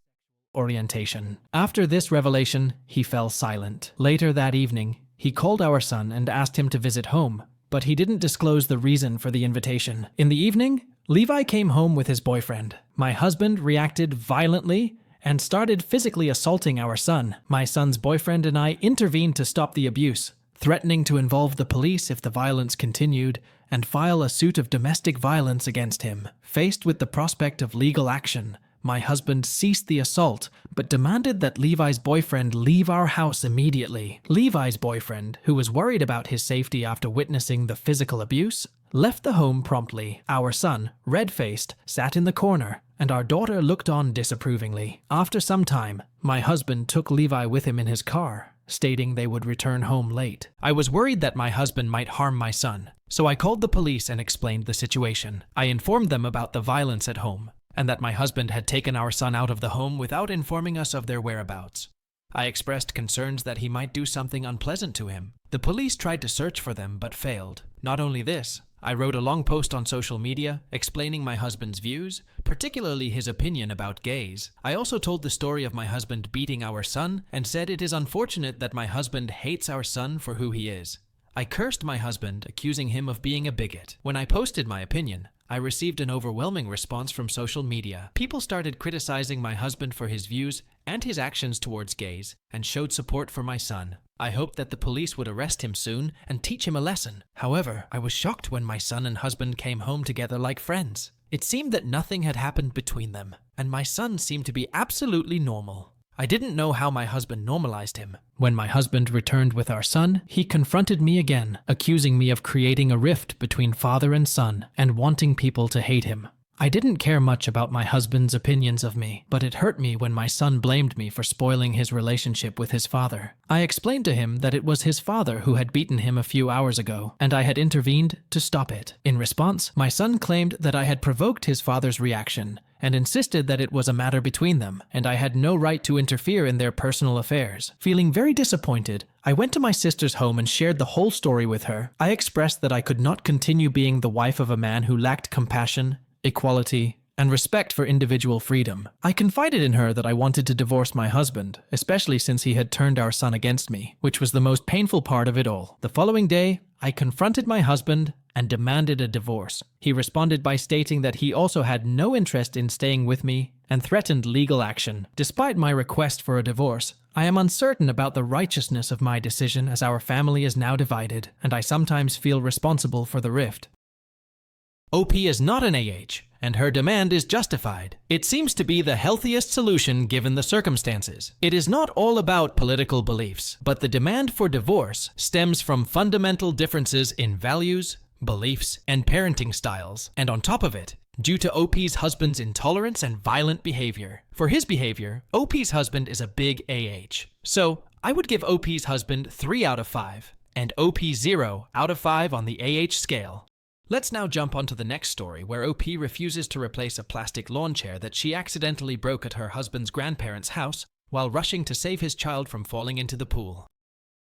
[SPEAKER 1] orientation. After this revelation, he fell silent. Later that evening, he called our son and asked him to visit home, but he didn't disclose the reason for the invitation. In the evening, Levi came home with his boyfriend. My husband reacted violently and started physically assaulting our son. My son's boyfriend and I intervened to stop the abuse, threatening to involve the police if the violence continued and file a suit of domestic violence against him. Faced with the prospect of legal action, my husband ceased the assault, but demanded that Levi's boyfriend leave our house immediately. Levi's boyfriend, who was worried about his safety after witnessing the physical abuse, left the home promptly. Our son, red-faced, sat in the corner, and our daughter looked on disapprovingly. After some time, my husband took Levi with him in his car, stating they would return home late. I was worried that my husband might harm my son, so I called the police and explained the situation. I informed them about the violence at home, and that my husband had taken our son out of the home without informing us of their whereabouts. I expressed concerns that he might do something unpleasant to him. The police tried to search for them but failed. Not only this, I wrote a long post on social media explaining my husband's views, particularly his opinion about gays. I also told the story of my husband beating our son and said it is unfortunate that my husband hates our son for who he is. I cursed my husband, accusing him of being a bigot. When I posted my opinion, I received an overwhelming response from social media. People started criticizing my husband for his views and his actions towards gays, and showed support for my son. I hoped that the police would arrest him soon and teach him a lesson. However, I was shocked when my son and husband came home together like friends. It seemed that nothing had happened between them, and my son seemed to be absolutely normal. I didn't know how my husband normalized him. When my husband returned with our son, he confronted me again, accusing me of creating a rift between father and son and wanting people to hate him. I didn't care much about my husband's opinions of me, but it hurt me when my son blamed me for spoiling his relationship with his father. I explained to him that it was his father who had beaten him a few hours ago, and I had intervened to stop it. In response, my son claimed that I had provoked his father's reaction and insisted that it was a matter between them, and I had no right to interfere in their personal affairs. Feeling very disappointed, I went to my sister's home and shared the whole story with her. I expressed that I could not continue being the wife of a man who lacked compassion, equality, and respect for individual freedom. I confided in her that I wanted to divorce my husband, especially since he had turned our son against me, which was the most painful part of it all. The following day, I confronted my husband and demanded a divorce. He responded by stating that he also had no interest in staying with me and threatened legal action. Despite my request for a divorce, I am uncertain about the righteousness of my decision as our family is now divided, and I sometimes feel responsible for the rift. OP is not an AH, and her demand is justified. It seems to be the healthiest solution given the circumstances. It is not all about political beliefs, but the demand for divorce stems from fundamental differences in values, beliefs, and parenting styles. And on top of it, due to OP's husband's intolerance and violent behavior. For his behavior, OP's husband is a big AH. So, I would give OP's husband 3 out of 5, and OP 0 out of 5 on the AH scale. Let's now jump onto the next story where OP refuses to replace a plastic lawn chair that she accidentally broke at her husband's grandparents' house while rushing to save his child from falling into the pool.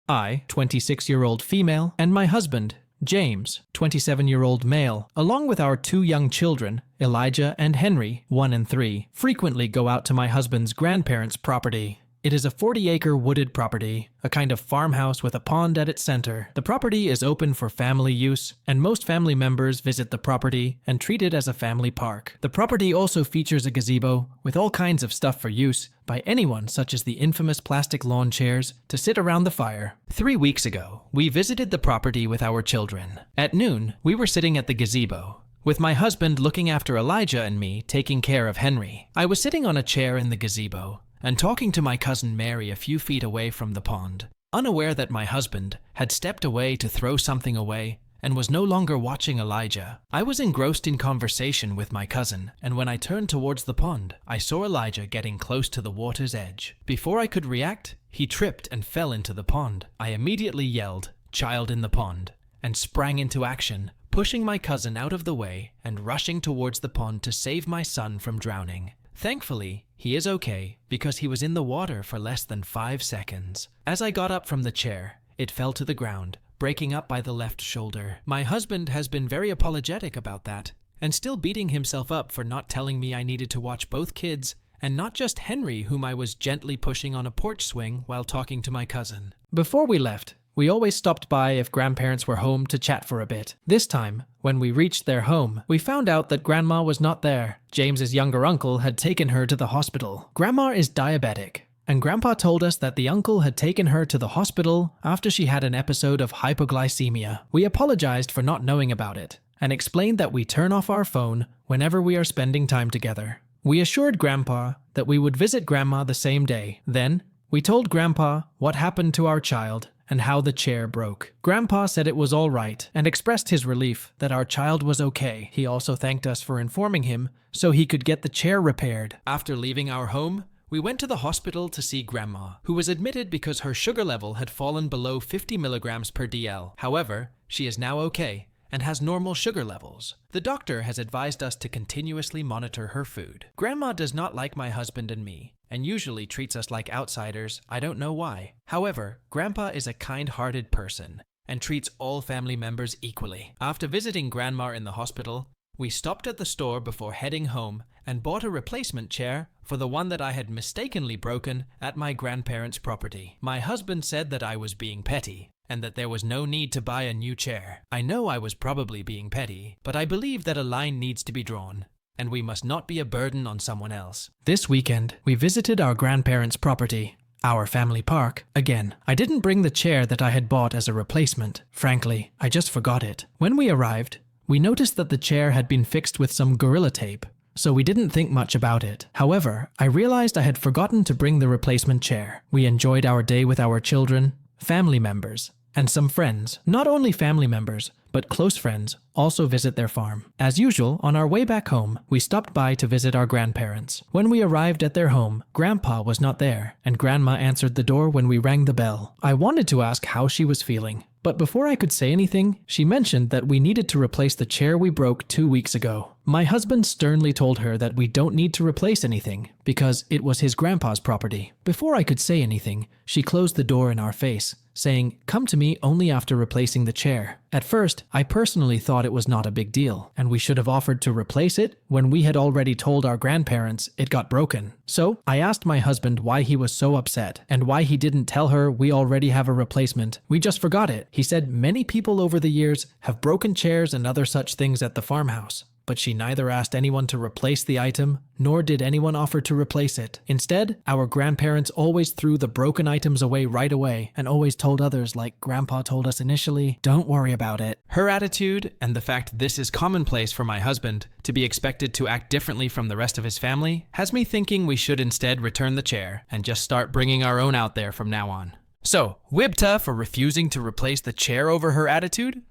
[SPEAKER 1] I, 26-year-old female, and my husband, James, 27-year-old male, along with our 2 young children, Elijah and Henry, 1 and 3, frequently go out to my husband's grandparents' property. It is a 40-acre wooded property, a kind of farmhouse with a pond at its center. The property is open for family use, and most family members visit the property and treat it as a family park. The property also features a gazebo with all kinds of stuff for use by anyone, such as the infamous plastic lawn chairs, to sit around the fire. 3 weeks ago, we visited the property with our children. At noon, we were sitting at the gazebo, with my husband looking after Elijah and me taking care of Henry. I was sitting on a chair in the gazebo and talking to my cousin Mary a few feet away from the pond, unaware that my husband had stepped away to throw something away and was no longer watching Elijah. I was engrossed in conversation with my cousin, and when I turned towards the pond, I saw Elijah getting close to the water's edge. Before I could react, he tripped and fell into the pond. I immediately yelled, "Child in the pond," and sprang into action, pushing my cousin out of the way and rushing towards the pond to save my son from drowning. Thankfully, he is okay because he was in the water for less than 5 seconds. As I got up from the chair, it fell to the ground, breaking up by the left shoulder. My husband has been very apologetic about that, and still beating himself up for not telling me I needed to watch both kids, and not just Henry, whom I was gently pushing on a porch swing while talking to my cousin. Before we left, we always stopped by if grandparents were home to chat for a bit. This time, when we reached their home, we found out that Grandma was not there. James's younger uncle had taken her to the hospital. Grandma is diabetic, and Grandpa told us that the uncle had taken her to the hospital after she had an episode of hypoglycemia. We apologized for not knowing about it, and explained that we turn off our phone whenever we are spending time together. We assured Grandpa that we would visit Grandma the same day. Then, we told Grandpa what happened to our child and how the chair broke. Grandpa said it was all right and expressed his relief that our child was okay. He also thanked us for informing him so he could get the chair repaired. After leaving our home, we went to the hospital to see Grandma, who was admitted because her sugar level had fallen below 50 milligrams per DL. However, she is now okay and has normal sugar levels. The doctor has advised us to continuously monitor her food. Grandma does not like my husband and me, and usually treats us like outsiders. I don't know why. However, Grandpa is a kind-hearted person and treats all family members equally. After visiting Grandma in the hospital, we stopped at the store before heading home and bought a replacement chair for the one that I had mistakenly broken at my grandparents' property. My husband said that I was being petty and that there was no need to buy a new chair. I know I was probably being petty, but I believe that a line needs to be drawn, and we must not be a burden on someone else. This weekend, we visited our grandparents' property, our family park, again. I didn't bring the chair that I had bought as a replacement. Frankly, I just forgot it. When we arrived, we noticed that the chair had been fixed with some Gorilla Tape, so we didn't think much about it. However, I realized I had forgotten to bring the replacement chair. We enjoyed our day with our children, family members, and some friends. Not only family members, but close friends also visit their farm. As usual, on our way back home, we stopped by to visit our grandparents. When we arrived at their home, Grandpa was not there, and Grandma answered the door when we rang the bell. I wanted to ask how she was feeling, but before I could say anything, she mentioned that we needed to replace the chair we broke 2 weeks ago. My husband sternly told her that we don't need to replace anything because it was his grandpa's property. Before I could say anything, she closed the door in our face, saying, "Come to me only after replacing the chair." At first, I personally thought it was not a big deal, and we should have offered to replace it when we had already told our grandparents it got broken. So, I asked my husband why he was so upset, and why he didn't tell her we already have a replacement. We just forgot it. He said many people over the years have broken chairs and other such things at the farmhouse, but she neither asked anyone to replace the item, nor did anyone offer to replace it. Instead, our grandparents always threw the broken items away right away, and always told others, like Grandpa told us initially, "Don't worry about it." Her attitude, and the fact this is commonplace for my husband, to be expected to act differently from the rest of his family, has me thinking we should instead return the chair, and just start bringing our own out there from now on. So, Wibta for refusing to replace the chair over her attitude?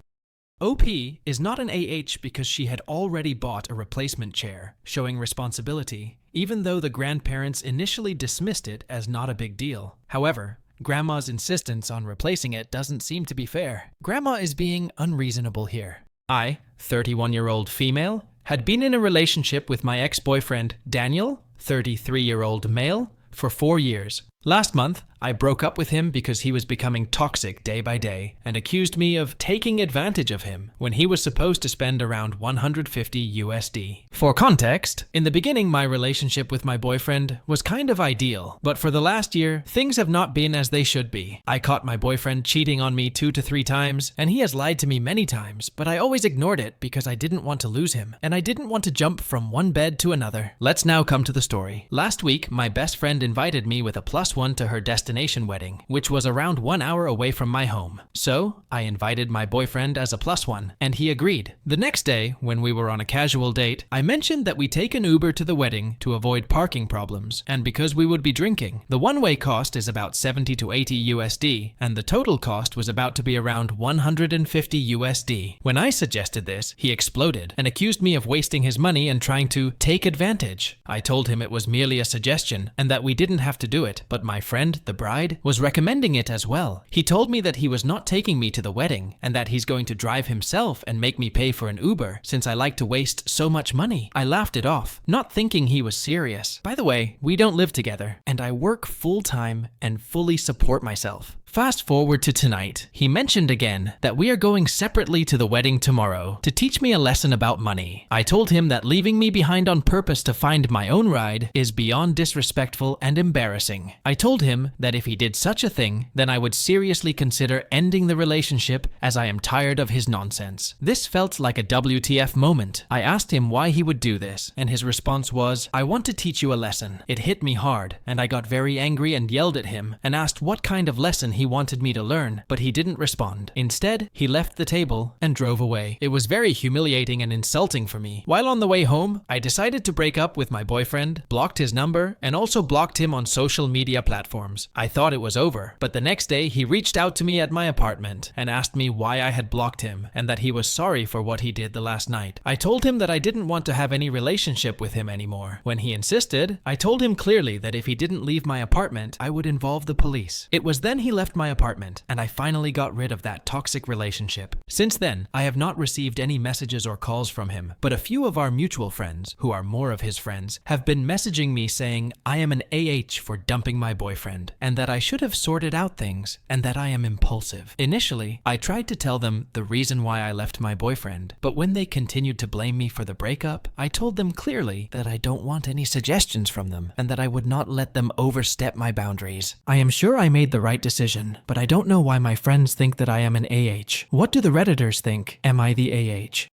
[SPEAKER 1] OP is not an AH because she had already bought a replacement chair, showing responsibility, even though the grandparents initially dismissed it as not a big deal. However, Grandma's insistence on replacing it doesn't seem to be fair. Grandma is being unreasonable here. I, 31-year-old female, had been in a relationship with my ex-boyfriend, Daniel, 33-year-old male, for 4 years. Last month, I broke up with him because he was becoming toxic day by day and accused me of taking advantage of him when he was supposed to spend around $150. For context, in the beginning my relationship with my boyfriend was kind of ideal, but for the last year, things have not been as they should be. I caught my boyfriend cheating on me 2 to 3 times, and he has lied to me many times, but I always ignored it because I didn't want to lose him, and I didn't want to jump from one bed to another. Let's now come to the story. Last week, my best friend invited me with a +1 to her destination wedding, which was around 1 hour away from my home. So, I invited my boyfriend as a +1, and he agreed. The next day, when we were on a casual date, I mentioned that we take an Uber to the wedding to avoid parking problems, and because we would be drinking. The one-way cost is about $70 to $80, and the total cost was about to be around $150. When I suggested this, he exploded and accused me of wasting his money and trying to take advantage. I told him it was merely a suggestion and that we didn't have to do it, but my friend, the bride, was recommending it as well. He told me that he was not taking me to the wedding and that he's going to drive himself and make me pay for an Uber since I like to waste so much money. I laughed it off, not thinking he was serious. By the way, we don't live together and I work full-time and fully support myself. Fast forward to tonight. He mentioned again that we are going separately to the wedding tomorrow to teach me a lesson about money. I told him that leaving me behind on purpose to find my own ride is beyond disrespectful and embarrassing. I told him that if he did such a thing, then I would seriously consider ending the relationship as I am tired of his nonsense. This felt like a WTF moment. I asked him why he would do this, and his response was, "I want to teach you a lesson." It hit me hard, and I got very angry and yelled at him and asked what kind of lesson he wanted me to learn, but he didn't respond. Instead, he left the table and drove away. It was very humiliating and insulting for me. While on the way home, I decided to break up with my boyfriend, blocked his number, and also blocked him on social media platforms. I thought it was over, but the next day he reached out to me at my apartment and asked me why I had blocked him and that he was sorry for what he did the last night. I told him that I didn't want to have any relationship with him anymore. When he insisted, I told him clearly that if he didn't leave my apartment, I would involve the police. It was then he left my apartment, and I finally got rid of that toxic relationship. Since then, I have not received any messages or calls from him, but a few of our mutual friends, who are more of his friends, have been messaging me saying I am an AH for dumping my boyfriend, and that I should have sorted out things, and that I am impulsive. Initially, I tried to tell them the reason why I left my boyfriend, but when they continued to blame me for the breakup, I told them clearly that I don't want any suggestions from them, and that I would not let them overstep my boundaries. I am sure I made the right decision, but I don't know why my friends think that I am an AH. What do the Redditors think? Am I the AH?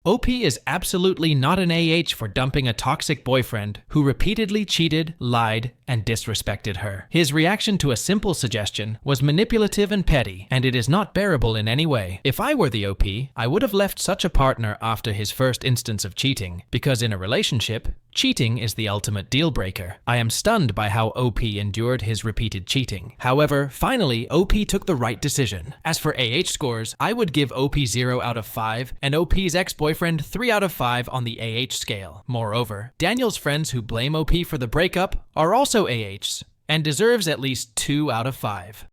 [SPEAKER 1] OP is absolutely not an AH for dumping a toxic boyfriend who repeatedly cheated, lied, and disrespected her. His reaction to a simple suggestion was manipulative and petty, and it is not bearable in any way. If I were the OP, I would have left such a partner after his first instance of cheating, because in a relationship, cheating is the ultimate deal breaker. I am stunned by how OP endured his repeated cheating. However, finally, OP took the right decision. As for AH scores, I would give OP 0 out of 5 and OP's ex-boyfriend 3 out of 5 on the AH scale. Moreover, Daniel's friends who blame OP for the breakup are also AHs and deserves at least 2 out of 5.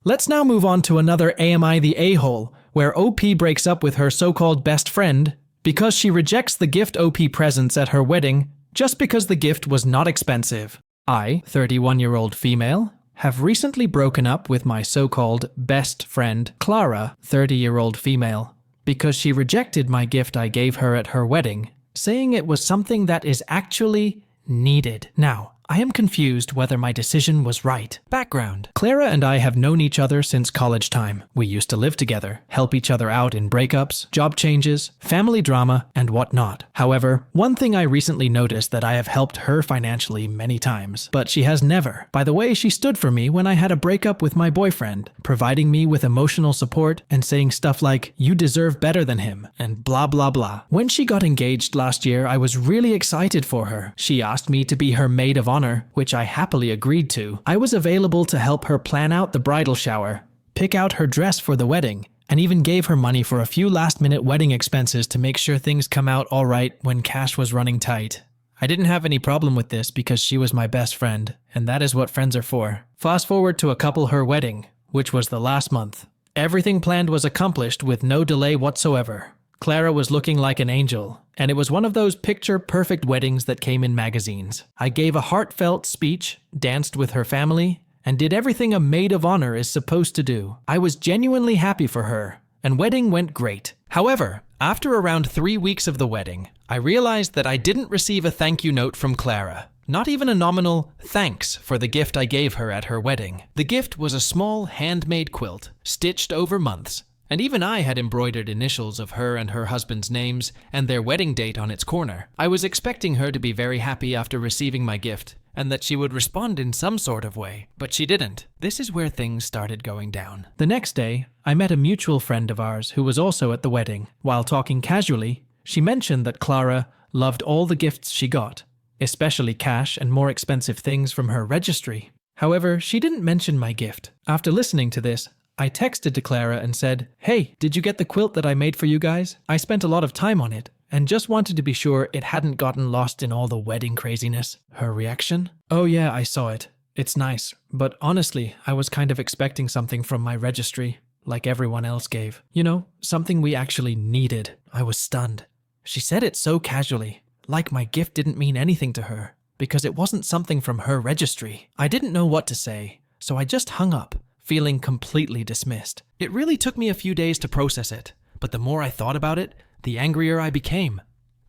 [SPEAKER 1] Let's now move on to another Am I the A-hole, where OP breaks up with her so-called best friend because she rejects the gift OP presents at her wedding just because the gift was not expensive. I, 31-year-old female, have recently broken up with my so-called best friend, Clara, 30-year-old female, because she rejected my gift I gave her at her wedding, saying it was something that is actually needed. Now, I am confused whether my decision was right. Background. Clara and I have known each other since college time. We used to live together, help each other out in breakups, job changes, family drama, and whatnot. However, one thing I recently noticed that I have helped her financially many times, but she has never. By the way, she stood for me when I had a breakup with my boyfriend, providing me with emotional support and saying stuff like, "You deserve better than him," and blah blah blah. When she got engaged last year, I was really excited for her. She asked me to be her maid of honor, which I happily agreed to. I was available to help her plan out the bridal shower, pick out her dress for the wedding, and even gave her money for a few last-minute wedding expenses to make sure things come out all right when cash was running tight. I didn't have any problem with this because she was my best friend, and that is what friends are for. Fast forward to her wedding, which was the last month. Everything planned was accomplished with no delay whatsoever. Clara was looking like an angel, and it was one of those picture-perfect weddings that came in magazines. I gave a heartfelt speech, danced with her family, and did everything a maid of honor is supposed to do. I was genuinely happy for her, and wedding went great. However, after around 3 weeks of the wedding, I realized that I didn't receive a thank you note from Clara. Not even a nominal thanks for the gift I gave her at her wedding. The gift was a small handmade quilt, stitched over months, and even I had embroidered initials of her and her husband's names and their wedding date on its corner. I was expecting her to be very happy after receiving my gift, and that she would respond in some sort of way, but she didn't. This is where things started going down. The next day, I met a mutual friend of ours who was also at the wedding. While talking casually, she mentioned that Clara loved all the gifts she got, especially cash and more expensive things from her registry. However, she didn't mention my gift. After listening to this, I texted to Clara and said, "Hey, did you get the quilt that I made for you guys? I spent a lot of time on it and just wanted to be sure it hadn't gotten lost in all the wedding craziness." Her reaction? "Oh yeah, I saw it. It's nice, but honestly, I was kind of expecting something from my registry, like everyone else gave. You know, something we actually needed." I was stunned. She said it so casually, like my gift didn't mean anything to her, because it wasn't something from her registry. I didn't know what to say, so I just hung up, feeling completely dismissed. It really took me a few days to process it, but the more I thought about it, the angrier I became.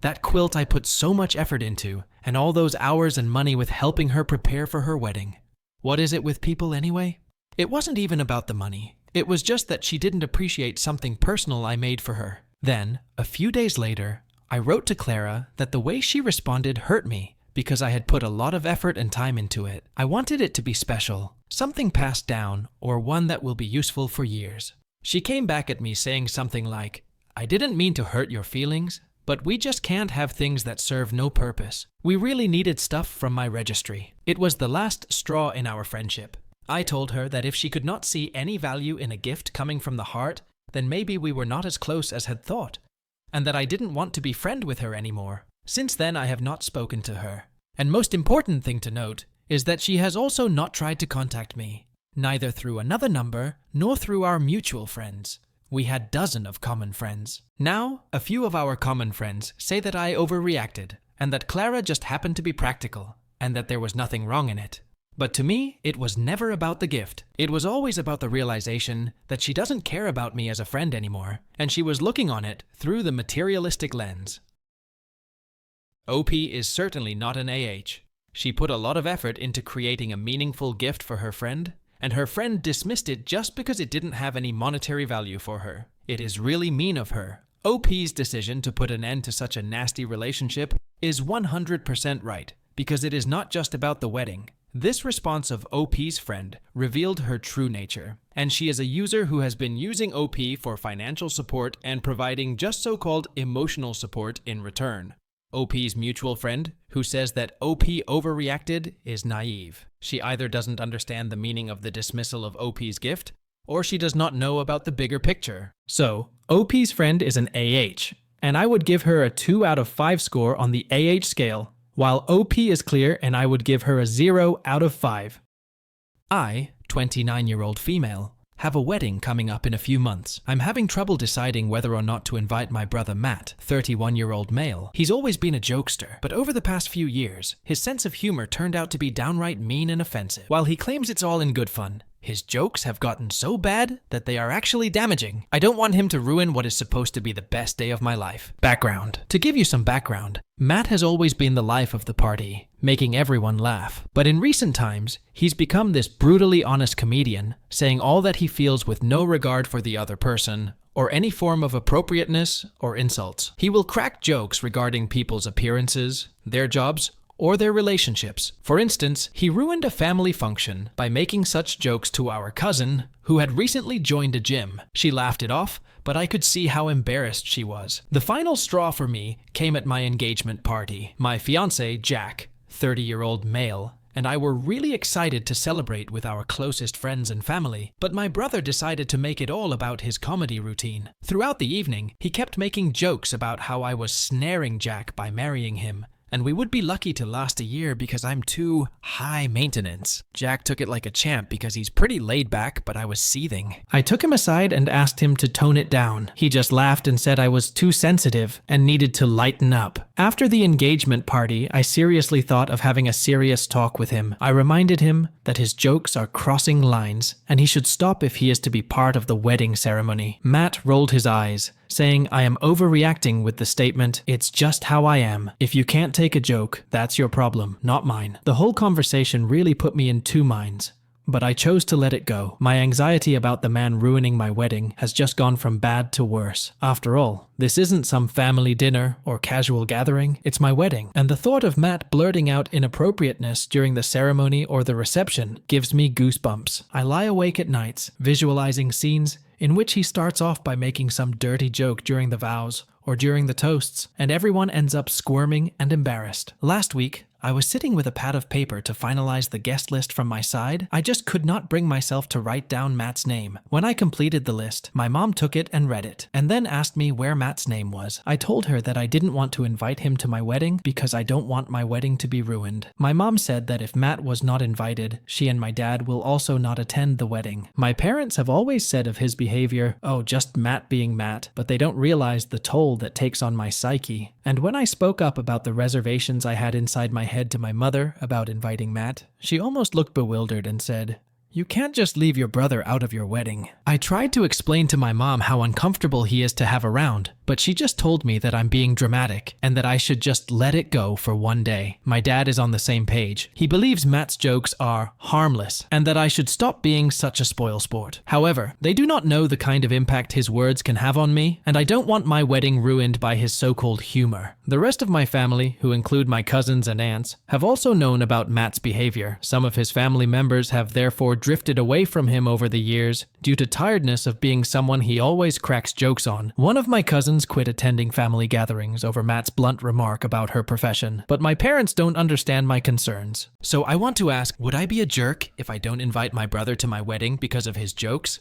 [SPEAKER 1] That quilt I put so much effort into, and all those hours and money with helping her prepare for her wedding. What is it with people anyway? It wasn't even about the money. It was just that she didn't appreciate something personal I made for her. Then, a few days later, I wrote to Clara that the way she responded hurt me because I had put a lot of effort and time into it. I wanted it to be special, something passed down, or one that will be useful for years. She came back at me saying something like, "I didn't mean to hurt your feelings, but we just can't have things that serve no purpose. We really needed stuff from my registry." It was the last straw in our friendship. I told her that if she could not see any value in a gift coming from the heart, then maybe we were not as close as had thought, and that I didn't want to be friend with her anymore. Since then, I have not spoken to her. And most important thing to note is that she has also not tried to contact me, neither through another number nor through our mutual friends. We had dozens of common friends. Now, a few of our common friends say that I overreacted, and that Clara just happened to be practical, and that there was nothing wrong in it. But to me, it was never about the gift. It was always about the realization that she doesn't care about me as a friend anymore, and she was looking on it through the materialistic lens. OP is certainly not an AH. She put a lot of effort into creating a meaningful gift for her friend, and her friend dismissed it just because it didn't have any monetary value for her. It is really mean of her. OP's decision to put an end to such a nasty relationship is 100% right, because it is not just about the wedding. This response of OP's friend revealed her true nature, and she is a user who has been using OP for financial support and providing just so-called emotional support in return. OP's mutual friend, who says that OP overreacted, is naive. She either doesn't understand the meaning of the dismissal of OP's gift, or she does not know about the bigger picture. So, OP's friend is an AH, and I would give her a 2 out of 5 score on the AH scale, while OP is clear and I would give her a 0 out of 5. I, 29-year-old female, have a wedding coming up in a few months. I'm having trouble deciding whether or not to invite my brother Matt, 31-year-old male. He's always been a jokester, but over the past few years, his sense of humor turned out to be downright mean and offensive. While he claims it's all in good fun, his jokes have gotten so bad that they are actually damaging. I don't want him to ruin what is supposed to be the best day of my life. Background. To give you some background, Matt has always been the life of the party, making everyone laugh. But in recent times, he's become this brutally honest comedian, saying all that he feels with no regard for the other person, or any form of appropriateness or insults. He will crack jokes regarding people's appearances, their jobs, or their relationships. For instance, he ruined a family function by making such jokes to our cousin, who had recently joined a gym. She laughed it off, but I could see how embarrassed she was. The final straw for me came at my engagement party. My fiancé, Jack, 30-year-old male, and I were really excited to celebrate with our closest friends and family, but my brother decided to make it all about his comedy routine. Throughout the evening, he kept making jokes about how I was snaring Jack by marrying him, and we would be lucky to last a year because I'm too high maintenance. Jack took it like a champ because he's pretty laid back, but I was seething. I took him aside and asked him to tone it down. He just laughed and said I was too sensitive and needed to lighten up. After the engagement party, I seriously thought of having a serious talk with him. I reminded him that his jokes are crossing lines and he should stop if he is to be part of the wedding ceremony. Matt rolled his eyes, saying I am overreacting with the statement, "It's just how I am. If you can't take a joke, that's your problem, not mine." The whole conversation really put me in two minds, but I chose to let it go. My anxiety about the man ruining my wedding has just gone from bad to worse. After all, this isn't some family dinner or casual gathering, it's my wedding. And the thought of Matt blurting out inappropriateness during the ceremony or the reception gives me goosebumps. I lie awake at nights, visualizing scenes in which he starts off by making some dirty joke during the vows or during the toasts, and everyone ends up squirming and embarrassed. Last week, I was sitting with a pad of paper to finalize the guest list from my side. I just could not bring myself to write down Matt's name. When I completed the list, my mom took it and read it, and then asked me where Matt's name was. I told her that I didn't want to invite him to my wedding because I don't want my wedding to be ruined. My mom said that if Matt was not invited, she and my dad will also not attend the wedding. My parents have always said of his behavior, "Oh, just Matt being Matt," but they don't realize the toll that takes on my psyche. And when I spoke up about the reservations I had inside my head to my mother about inviting Matt, she almost looked bewildered and said, "You can't just leave your brother out of your wedding." I tried to explain to my mom how uncomfortable he is to have around, but she just told me that I'm being dramatic and that I should just let it go for one day. My dad is on the same page. He believes Matt's jokes are harmless and that I should stop being such a spoilsport. However, they do not know the kind of impact his words can have on me, and I don't want my wedding ruined by his so-called humor. The rest of my family, who include my cousins and aunts, have also known about Matt's behavior. Some of his family members have therefore drifted away from him over the years due to tiredness of being someone he always cracks jokes on. One of my cousins quit attending family gatherings over Matt's blunt remark about her profession, but my parents don't understand my concerns. So I want to ask, would I be a jerk if I don't invite my brother to my wedding because of his jokes?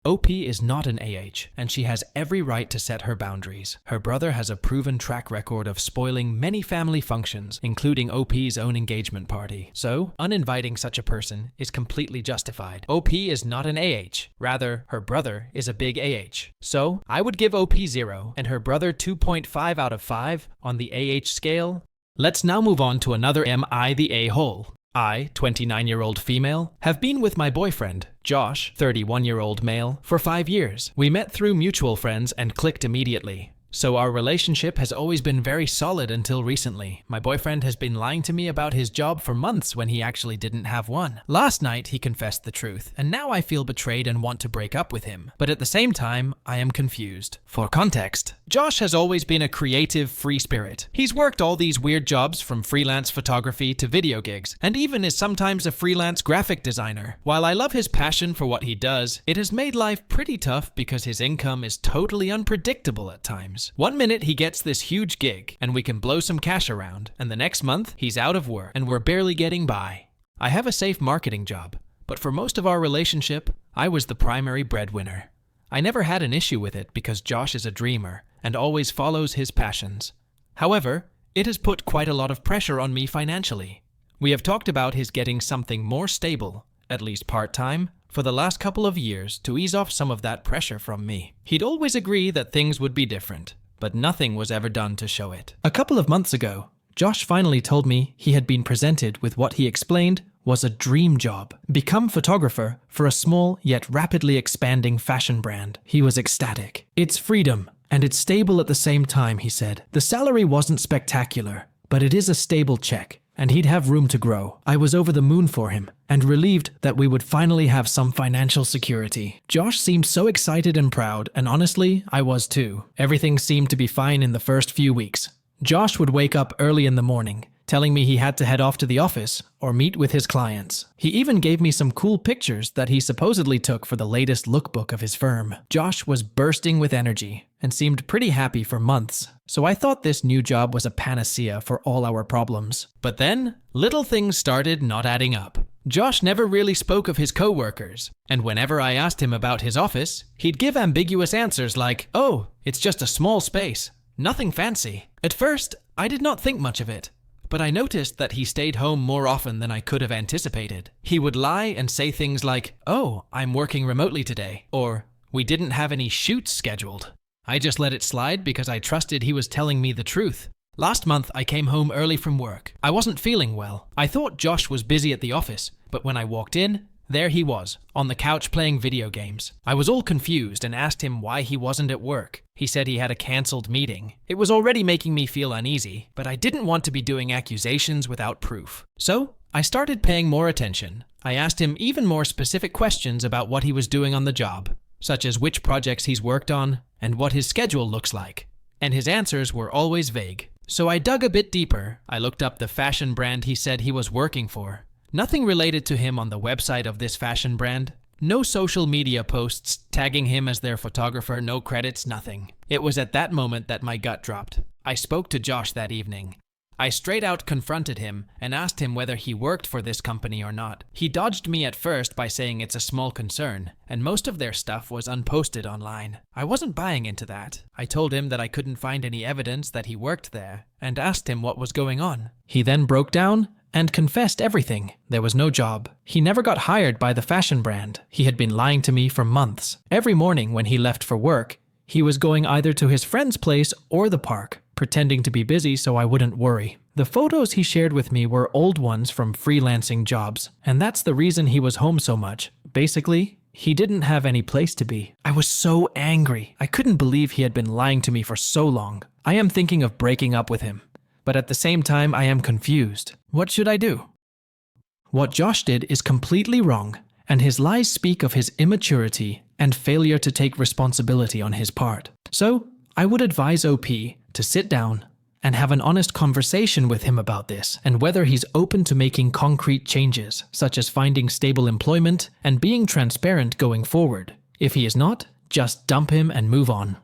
[SPEAKER 1] OP is not an AH, and she has every right to set her boundaries. Her brother has a proven track record of spoiling many family functions, including OP's own engagement party. So, uninviting such a person is completely justified. OP is not an AH. Rather, her brother is a big AH. So, I would give OP 0 and her brother 2.5 out of 5 on the AH scale. Let's now move on to another Am I the A-hole? I, 29-year-old female, have been with my boyfriend, Josh, 31-year-old male, for 5 years. We met through mutual friends and clicked immediately. So our relationship has always been very solid until recently. My boyfriend has been lying to me about his job for months when he actually didn't have one. Last night, he confessed the truth, and now I feel betrayed and want to break up with him. But at the same time, I am confused. For context, Josh has always been a creative, free spirit. He's worked all these weird jobs from freelance photography to video gigs, and even is sometimes a freelance graphic designer. While I love his passion for what he does, it has made life pretty tough because his income is totally unpredictable at times. One minute he gets this huge gig, and we can blow some cash around, and the next month he's out of work, and we're barely getting by. I have a safe marketing job, but for most of our relationship, I was the primary breadwinner. I never had an issue with it because Josh is a dreamer and always follows his passions. However, it has put quite a lot of pressure on me financially. We have talked about his getting something more stable, at least part-time, for the last couple of years to ease off some of that pressure from me. He'd always agree that things would be different, but nothing was ever done to show it. A couple of months ago, Josh finally told me he had been presented with what he explained was a dream job: become photographer for a small yet rapidly expanding fashion brand. He was ecstatic. It's freedom, and it's stable at the same time, he said. The salary wasn't spectacular, but it is a stable check, and he'd have room to grow. I was over the moon for him, and relieved that we would finally have some financial security. Josh seemed so excited and proud, and honestly, I was too. Everything seemed to be fine in the first few weeks. Josh would wake up early in the morning, telling me he had to head off to the office or meet with his clients. He even gave me some cool pictures that he supposedly took for the latest lookbook of his firm. Josh was bursting with energy, and seemed pretty happy for months, so I thought this new job was a panacea for all our problems. But then, little things started not adding up. Josh never really spoke of his co-workers, and whenever I asked him about his office, he'd give ambiguous answers like, "Oh, it's just a small space. Nothing fancy." At first, I did not think much of it, but I noticed that he stayed home more often than I could have anticipated. He would lie and say things like, "Oh, I'm working remotely today," or "We didn't have any shoots scheduled." I just let it slide because I trusted he was telling me the truth. Last month, I came home early from work. I wasn't feeling well. I thought Josh was busy at the office, but when I walked in, there he was, on the couch playing video games. I was all confused and asked him why he wasn't at work. He said he had a cancelled meeting. It was already making me feel uneasy, but I didn't want to be doing accusations without proof. So, I started paying more attention. I asked him even more specific questions about what he was doing on the job, such as which projects he's worked on and what his schedule looks like. And his answers were always vague. So I dug a bit deeper. I looked up the fashion brand he said he was working for. Nothing related to him on the website of this fashion brand. No social media posts tagging him as their photographer, no credits, nothing. It was at that moment that my gut dropped. I spoke to Josh that evening. I straight out confronted him and asked him whether he worked for this company or not. He dodged me at first by saying it's a small concern, and most of their stuff was unposted online. I wasn't buying into that. I told him that I couldn't find any evidence that he worked there, and asked him what was going on. He then broke down and confessed everything. There was no job. He never got hired by the fashion brand. He had been lying to me for months. Every morning when he left for work, he was going either to his friend's place or the park, pretending to be busy so I wouldn't worry. The photos he shared with me were old ones from freelancing jobs, and that's the reason he was home so much. Basically, he didn't have any place to be. I was so angry. I couldn't believe he had been lying to me for so long. I am thinking of breaking up with him, but at the same time I am confused. What should I do? What Josh did is completely wrong, and his lies speak of his immaturity and failure to take responsibility on his part. So, I would advise OP to sit down and have an honest conversation with him about this and whether he's open to making concrete changes, such as finding stable employment and being transparent going forward. If he is not, just dump him and move on.